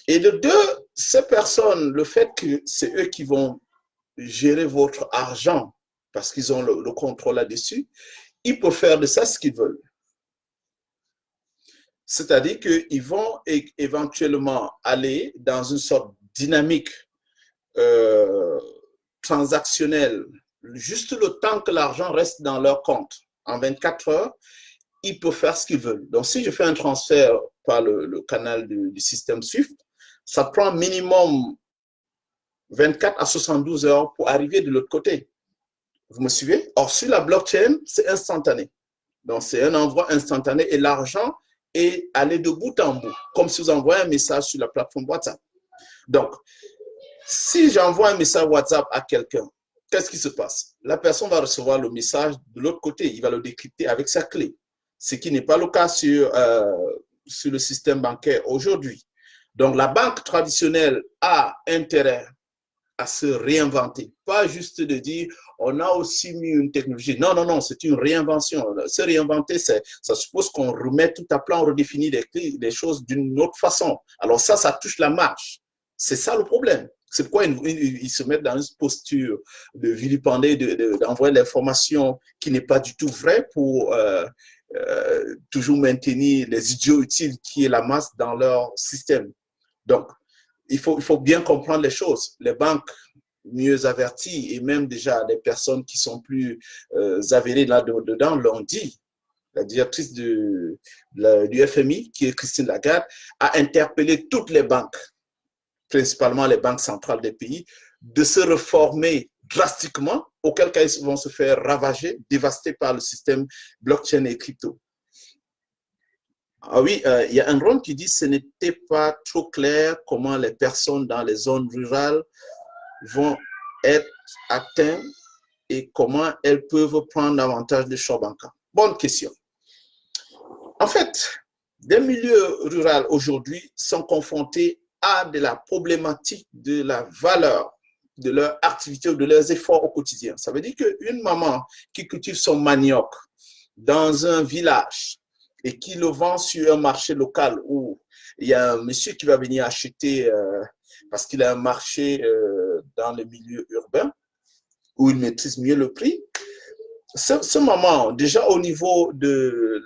Et de deux, ces personnes, le fait que c'est eux qui vont gérer votre argent parce qu'ils ont le contrôle là-dessus, ils peuvent faire de ça ce qu'ils veulent. C'est-à-dire qu'ils vont éventuellement aller dans une sorte de dynamique transactionnelle, juste le temps que l'argent reste dans leur compte. En 24 heures, ils peuvent faire ce qu'ils veulent. Donc, si je fais un transfert par le canal du système SWIFT, ça prend minimum 24 à 72 heures pour arriver de l'autre côté. Vous me suivez? Or, sur la blockchain, c'est instantané. Donc, c'est un envoi instantané et l'argent est allé de bout en bout, comme si vous envoyez un message sur la plateforme WhatsApp. Donc, si j'envoie un message WhatsApp à quelqu'un, qu'est-ce qui se passe? La personne va recevoir le message de l'autre côté, il va le décrypter avec sa clé, ce qui n'est pas le cas sur le système bancaire aujourd'hui. Donc, la banque traditionnelle a intérêt à se réinventer, pas juste de dire on a aussi mis une technologie. Non, non, non, c'est une réinvention. Se réinventer, ça suppose qu'on remet tout à plat, on redéfinit les choses d'une autre façon. Alors ça touche la marche. C'est ça le problème. C'est pourquoi ils se mettent dans une posture de vilipender, d'envoyer l'information qui n'est pas du tout vraie pour toujours maintenir les idiots utiles qui est la masse dans leur système. Donc, il faut bien comprendre les choses. Les banques mieux averties et même déjà les personnes qui sont plus avérées là-dedans l'ont dit. La directrice du FMI, qui est Christine Lagarde, a interpellé toutes les banques, principalement les banques centrales des pays, de se reformer drastiquement, auquel cas ils vont se faire ravager, dévastés par le système blockchain et crypto. Ah oui, il y a un drone qui dit que ce n'était pas trop clair comment les personnes dans les zones rurales vont être atteintes et comment elles peuvent prendre avantage de Shobanka. Bonne question. En fait, les milieux ruraux aujourd'hui sont confrontés à de la problématique de la valeur de leur activité ou de leurs efforts au quotidien. Ça veut dire qu'une maman qui cultive son manioc dans un village et qui le vend sur un marché local où il y a un monsieur qui va venir acheter parce qu'il a un marché dans le milieu urbain où il maîtrise mieux le prix. Ce moment, déjà au niveau de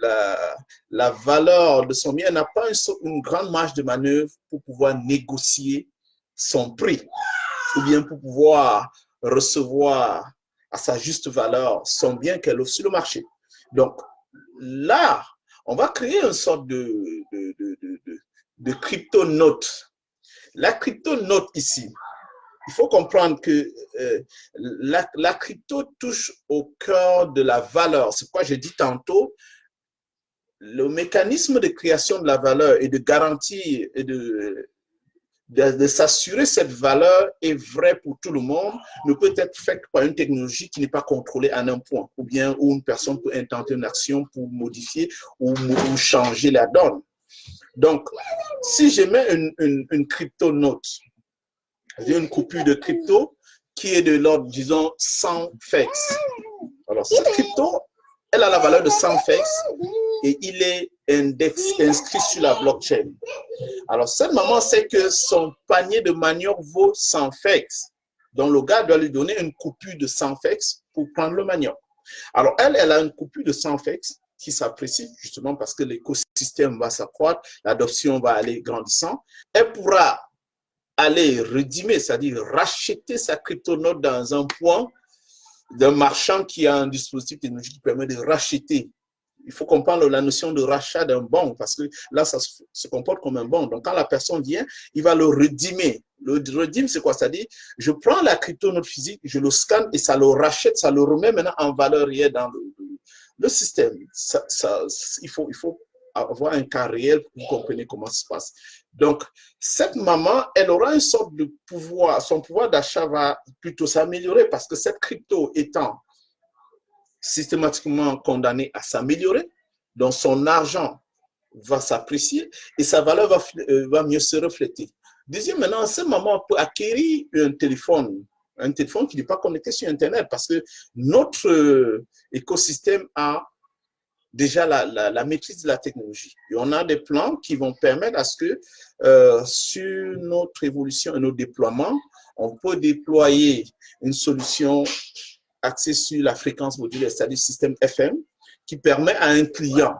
la valeur de son bien, n'a pas une grande marge de manœuvre pour pouvoir négocier son prix ou bien pour pouvoir recevoir à sa juste valeur son bien qu'elle offre sur le marché. Donc là, on va créer une sorte de crypto-note. La crypto-note ici, il faut comprendre que la crypto touche au cœur de la valeur. C'est pourquoi j'ai dit tantôt, le mécanisme de création de la valeur et de garantie et de s'assurer cette valeur est vrai pour tout le monde, ne peut être fait par une technologie qui n'est pas contrôlée à un point, ou bien où une personne peut intenter une action pour modifier ou changer la donne. Donc, si je mets une crypto-note, une coupure de crypto qui est de l'ordre, disons, 100 FEX. Alors, cette crypto, elle a la valeur de 100 FEX et il est inscrit sur la blockchain. Alors, cette maman sait que son panier de manioc vaut 100 FEX. Donc, le gars doit lui donner une coupure de 100 FEX pour prendre le manioc. Alors, elle a une coupure de 100 FEX qui s'apprécie justement parce que l'écosystème va s'accroître, l'adoption va aller grandissant. Elle pourra aller redimer, c'est-à-dire racheter sa cryptonote dans un point d'un marchand qui a un dispositif technologique qui permet de racheter. Il faut comprendre la notion de rachat d'un bon, parce que là, ça se comporte comme un bon. Donc, quand la personne vient, il va le redimer. Le redim, c'est quoi? C'est-à-dire, je prends la cryptonote physique, je le scanne et ça le rachète, ça le remet maintenant en valeur réelle dans le système. Il faut avoir un cas réel pour que vous compreniez comment ça se passe. Donc, cette maman, elle aura une sorte de pouvoir, son pouvoir d'achat va plutôt s'améliorer parce que cette crypto étant systématiquement condamnée à s'améliorer, donc son argent va s'apprécier et sa valeur va mieux se refléter. Deuxième, maintenant, cette maman peut acquérir un téléphone qui n'est pas connecté sur Internet parce que notre écosystème a déjà la maîtrise de la technologie. Et on a des plans qui vont permettre à ce que sur notre évolution et nos déploiements, on peut déployer une solution axée sur la fréquence modulaire, c'est-à-dire système FM, qui permet à un client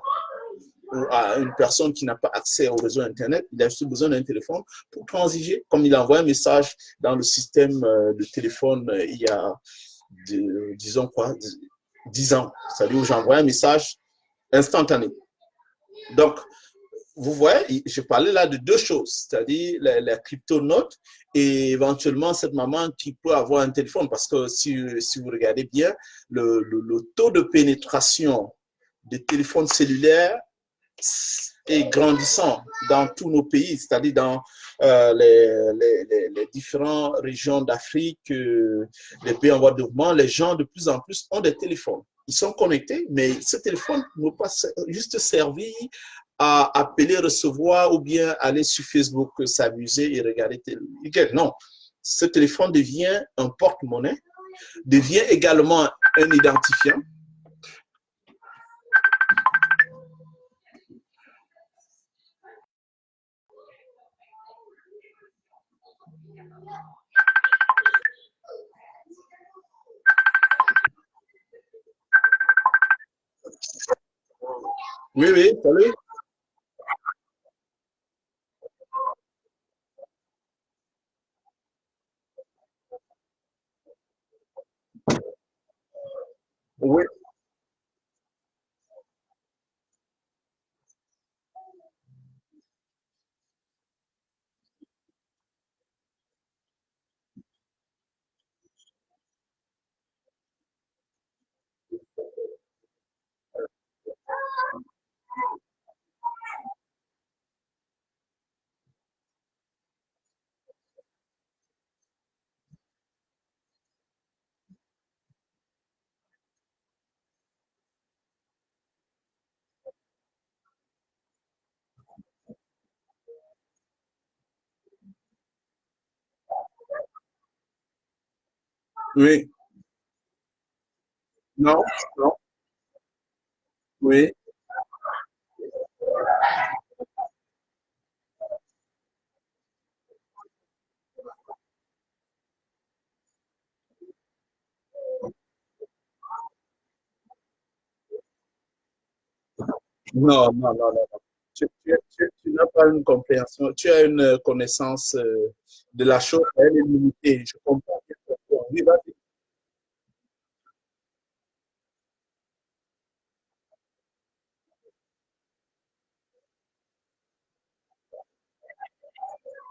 ou à une personne qui n'a pas accès au réseau Internet, il a juste besoin d'un téléphone pour transiger, comme il envoie un message dans le système de téléphone il y a, disons quoi, 10 ans. C'est-à-dire où j'envoie un message instantané. Donc, vous voyez, je parlais là de deux choses, c'est-à-dire la crypto-note et éventuellement cette maman qui peut avoir un téléphone, parce que si vous regardez bien, le taux de pénétration des téléphones cellulaires est grandissant dans tous nos pays, c'est-à-dire dans les différentes régions d'Afrique, les pays en voie de développement, les gens de plus en plus ont des téléphones. Ils sont connectés, mais ce téléphone ne peut pas juste servir à appeler, recevoir ou bien aller sur Facebook, s'amuser et regarder. Non, ce téléphone devient un porte-monnaie, devient également un identifiant. Oui, oui, salut. Oui, Oui, non, non, oui, non, non, non, non. Tu n'as pas une compréhension, tu as une connaissance de la chose, elle est limitée. Je comprends. Oui, vas-y.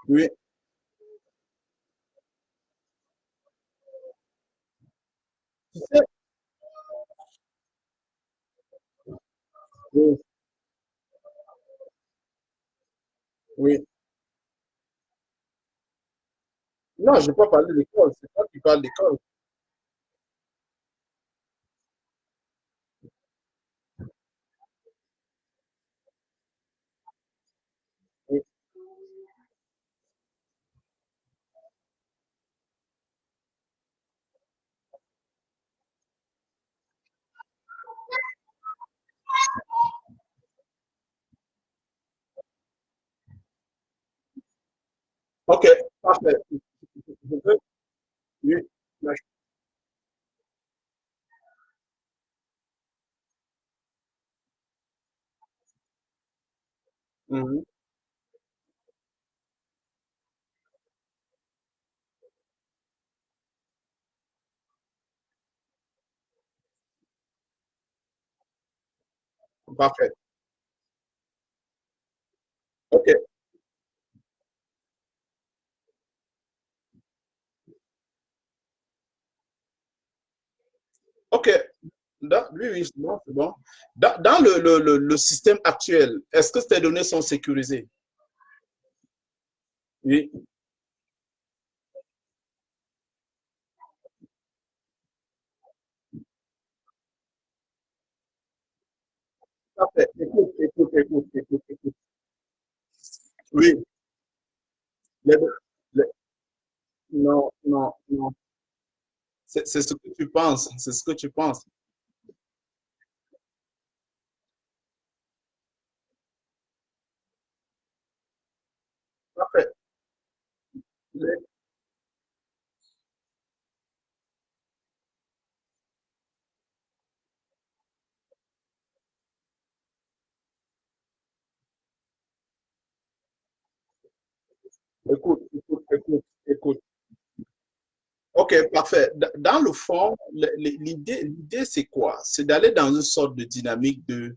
Oui, tu sais, oui, oui. Non, je ne peux pas parler d'école, c'est toi qui parles d'école. Oui. Ok, parfait. Je veux- Oui, mhm, parfait. Ok, ok. Oui, oui, c'est bon, c'est bon. Dans le système actuel, est-ce que ces données sont sécurisées? Oui, parfait. Écoute, écoute, écoute, écoute, écoute. Oui, les- les- non, non, non. C'est ce que tu penses, c'est ce que tu penses. Parfait. Les- Écoute, écoute, écoute, écoute. Ok, parfait. Dans le fond, l'idée, c'est quoi? C'est d'aller dans une sorte de dynamique de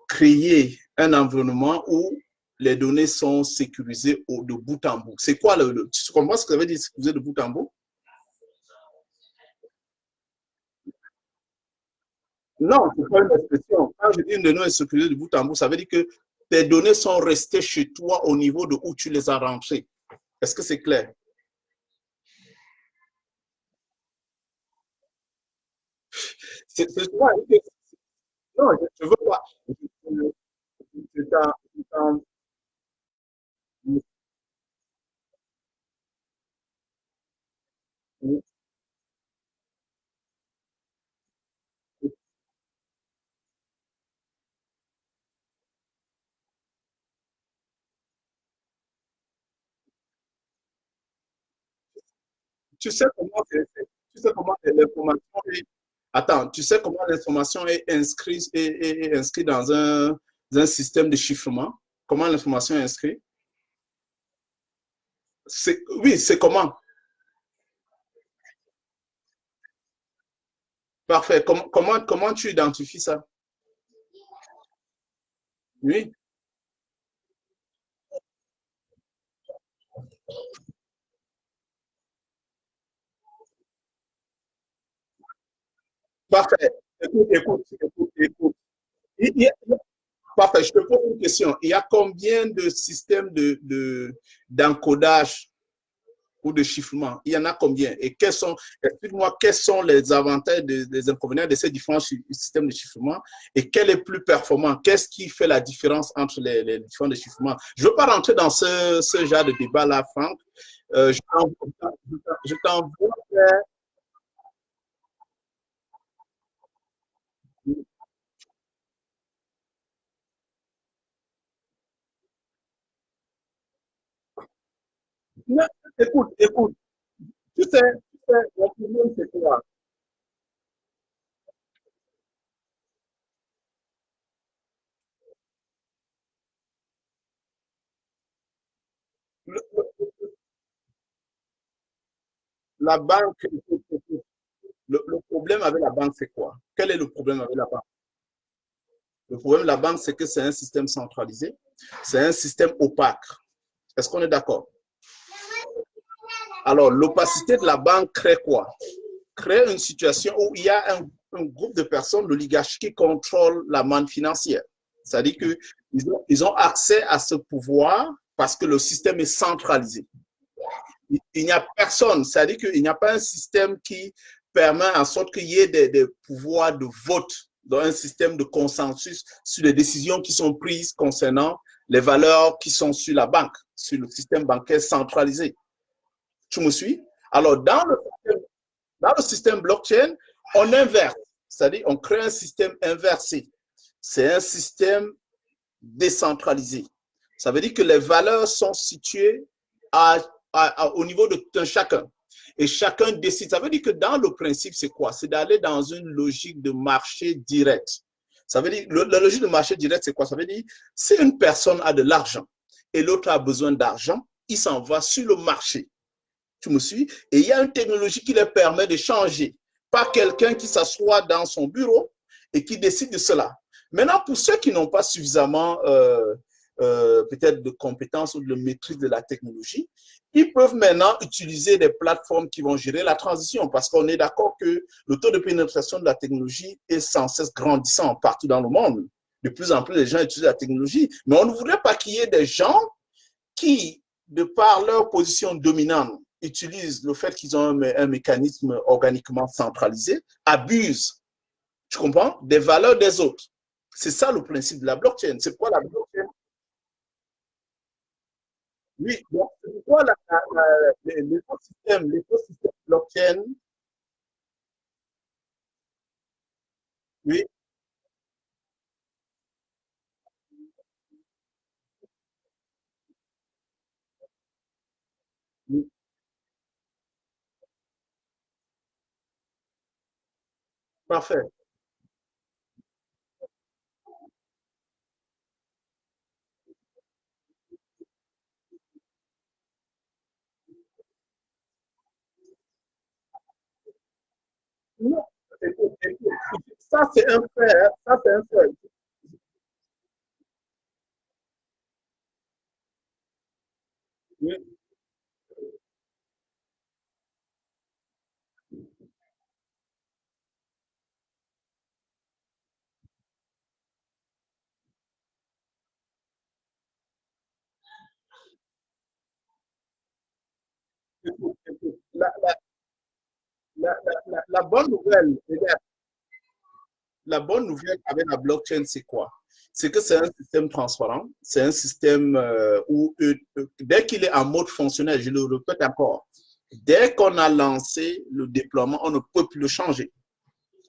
créer un environnement où les données sont sécurisées de bout en bout. C'est quoi tu comprends ce que ça veut dire sécuriser de bout en bout? Non, c'est pas une expression. Quand je dis une donnée est sécurisée de bout en bout, ça veut dire que tes données sont restées chez toi au niveau de où tu les as rentrées. Est-ce que c'est clair? C'est souvent non, je veux pas. Je tu sais comment, tu sais comment l'information est, attends, tu sais comment l'information est inscrite dans un système de chiffrement? Comment l'information est inscrite? Oui, c'est comment? Parfait. Comment tu identifies ça? Oui, parfait. Écoute, écoute, écoute, écoute. Parfait, je te pose une question. Il y a combien de systèmes d'encodage ou de chiffrement? Il y en a combien? Et explique-moi, quels sont les avantages, les inconvénients de ces différents systèmes de chiffrement et quel est plus performant? Qu'est-ce qui fait la différence entre les différents de chiffrement? Je ne veux pas rentrer dans ce genre de débat-là, Franck. Je t'envoie Non, écoute, écoute, tu sais, le problème, c'est quoi? Le- la banque, le problème avec la banque, c'est quoi? Quel est le problème avec la banque? Le problème de la banque, c'est que c'est un système centralisé, c'est un système opaque. Est-ce qu'on est d'accord? Alors, l'opacité de la banque crée quoi? Crée une situation où il y a un groupe de personnes, l'oligarchie, qui contrôle la manne financière. C'est-à-dire qu'ils ont accès à ce pouvoir parce que le système est centralisé. Il n'y a personne, c'est-à-dire qu'il n'y a pas un système qui permet en sorte qu'il y ait des pouvoirs de vote dans un système de consensus sur les décisions qui sont prises concernant les valeurs qui sont sur la banque, sur le système bancaire centralisé. Tu me suis? Alors, dans le système blockchain, on inverse, c'est-à-dire on crée un système inversé. C'est un système décentralisé. Ça veut dire que les valeurs sont situées au niveau de chacun. Et chacun décide. Ça veut dire que dans le principe, c'est quoi? C'est d'aller dans une logique de marché direct. Ça veut dire, la logique de marché direct, c'est quoi? Ça veut dire, si une personne a de l'argent et l'autre a besoin d'argent, il s'en va sur le marché. Tu me suis? Et il y a une technologie qui leur permet de changer. Pas quelqu'un qui s'assoit dans son bureau et qui décide de cela. Maintenant, pour ceux qui n'ont pas suffisamment peut-être de compétences ou de maîtrise de la technologie, ils peuvent maintenant utiliser des plateformes qui vont gérer la transition parce qu'on est d'accord que le taux de pénétration de la technologie est sans cesse grandissant partout dans le monde. De plus en plus, les gens utilisent la technologie, mais on ne voudrait pas qu'il y ait des gens qui, de par leur position dominante, utilisent le fait qu'ils ont un mécanisme organiquement centralisé, abusent, tu comprends, des valeurs des autres. C'est ça le principe de la blockchain. C'est quoi la blockchain? Oui, donc c'est pourquoi l'écosystème blockchain, oui, oui, parfait. Non, écoute, écoute, ça c'est un fait, hein, ça c'est un fait. Oui, écoute, écoute. La bonne nouvelle, la bonne nouvelle avec la blockchain, c'est quoi? C'est que c'est un système transparent, c'est un système où, dès qu'il est en mode fonctionnel, je le répète encore, dès qu'on a lancé le déploiement, on ne peut plus le changer.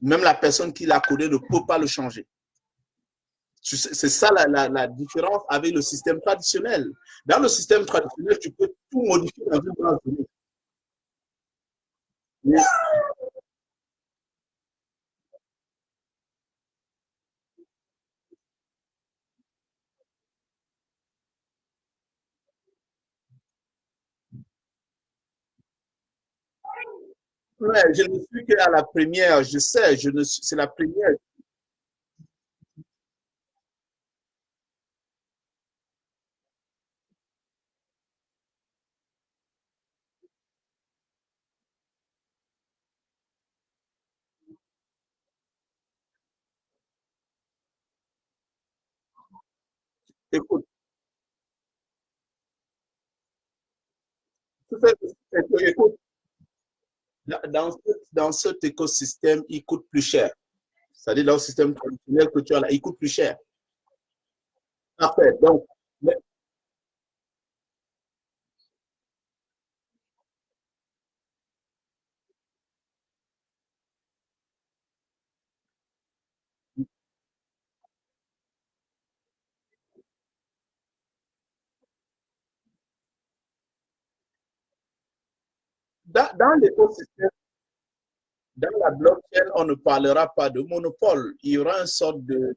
Même la personne qui l'a codé ne peut pas le changer. C'est ça la différence avec le système traditionnel. Dans le système traditionnel, tu peux tout modifier dans une base de données. Mais, ouais, je ne suis qu'à la première, je sais, c'est la première. Écoute, écoute, dans cet écosystème, il coûte plus cher. C'est-à-dire dans le système traditionnel que tu as là, il coûte plus cher. Après, donc, mais, dans l'écosystème, dans la blockchain, on ne parlera pas de monopole. Il y aura une sorte de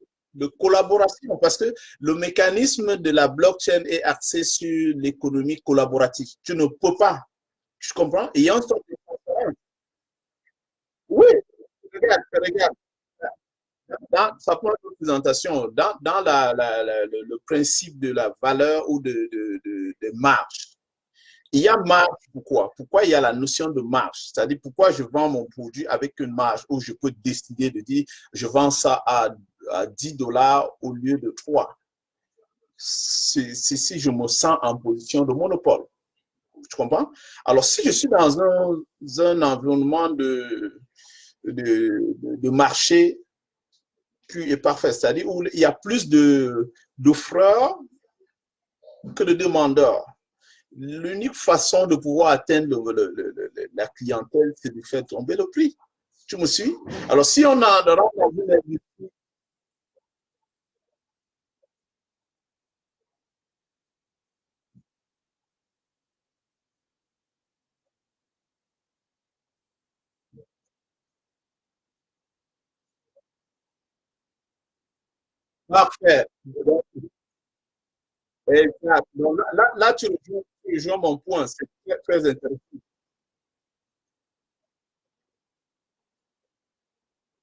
collaboration parce que le mécanisme de la blockchain est axé sur l'économie collaborative. Tu ne peux pas, tu comprends? Il y a une sorte de concurrence. Oui, regarde, sa première présentation, dans le principe de la valeur ou de marge, il y a marge, pourquoi? Pourquoi il y a la notion de marge? C'est-à-dire pourquoi je vends mon produit avec une marge où je peux décider de dire je vends ça à 10 dollars au lieu de 3. C'est si je me sens en position de monopole. Tu comprends? Alors, si je suis dans un environnement de marché pur et parfait, c'est-à-dire où il y a plus d'offreurs que de demandeurs. L'unique façon de pouvoir atteindre la clientèle, c'est de faire tomber le prix. Tu me suis? Alors, si on a dans une industrie parfaite, exact. Donc, là tu rejoins mon point, c'est très, très intéressant.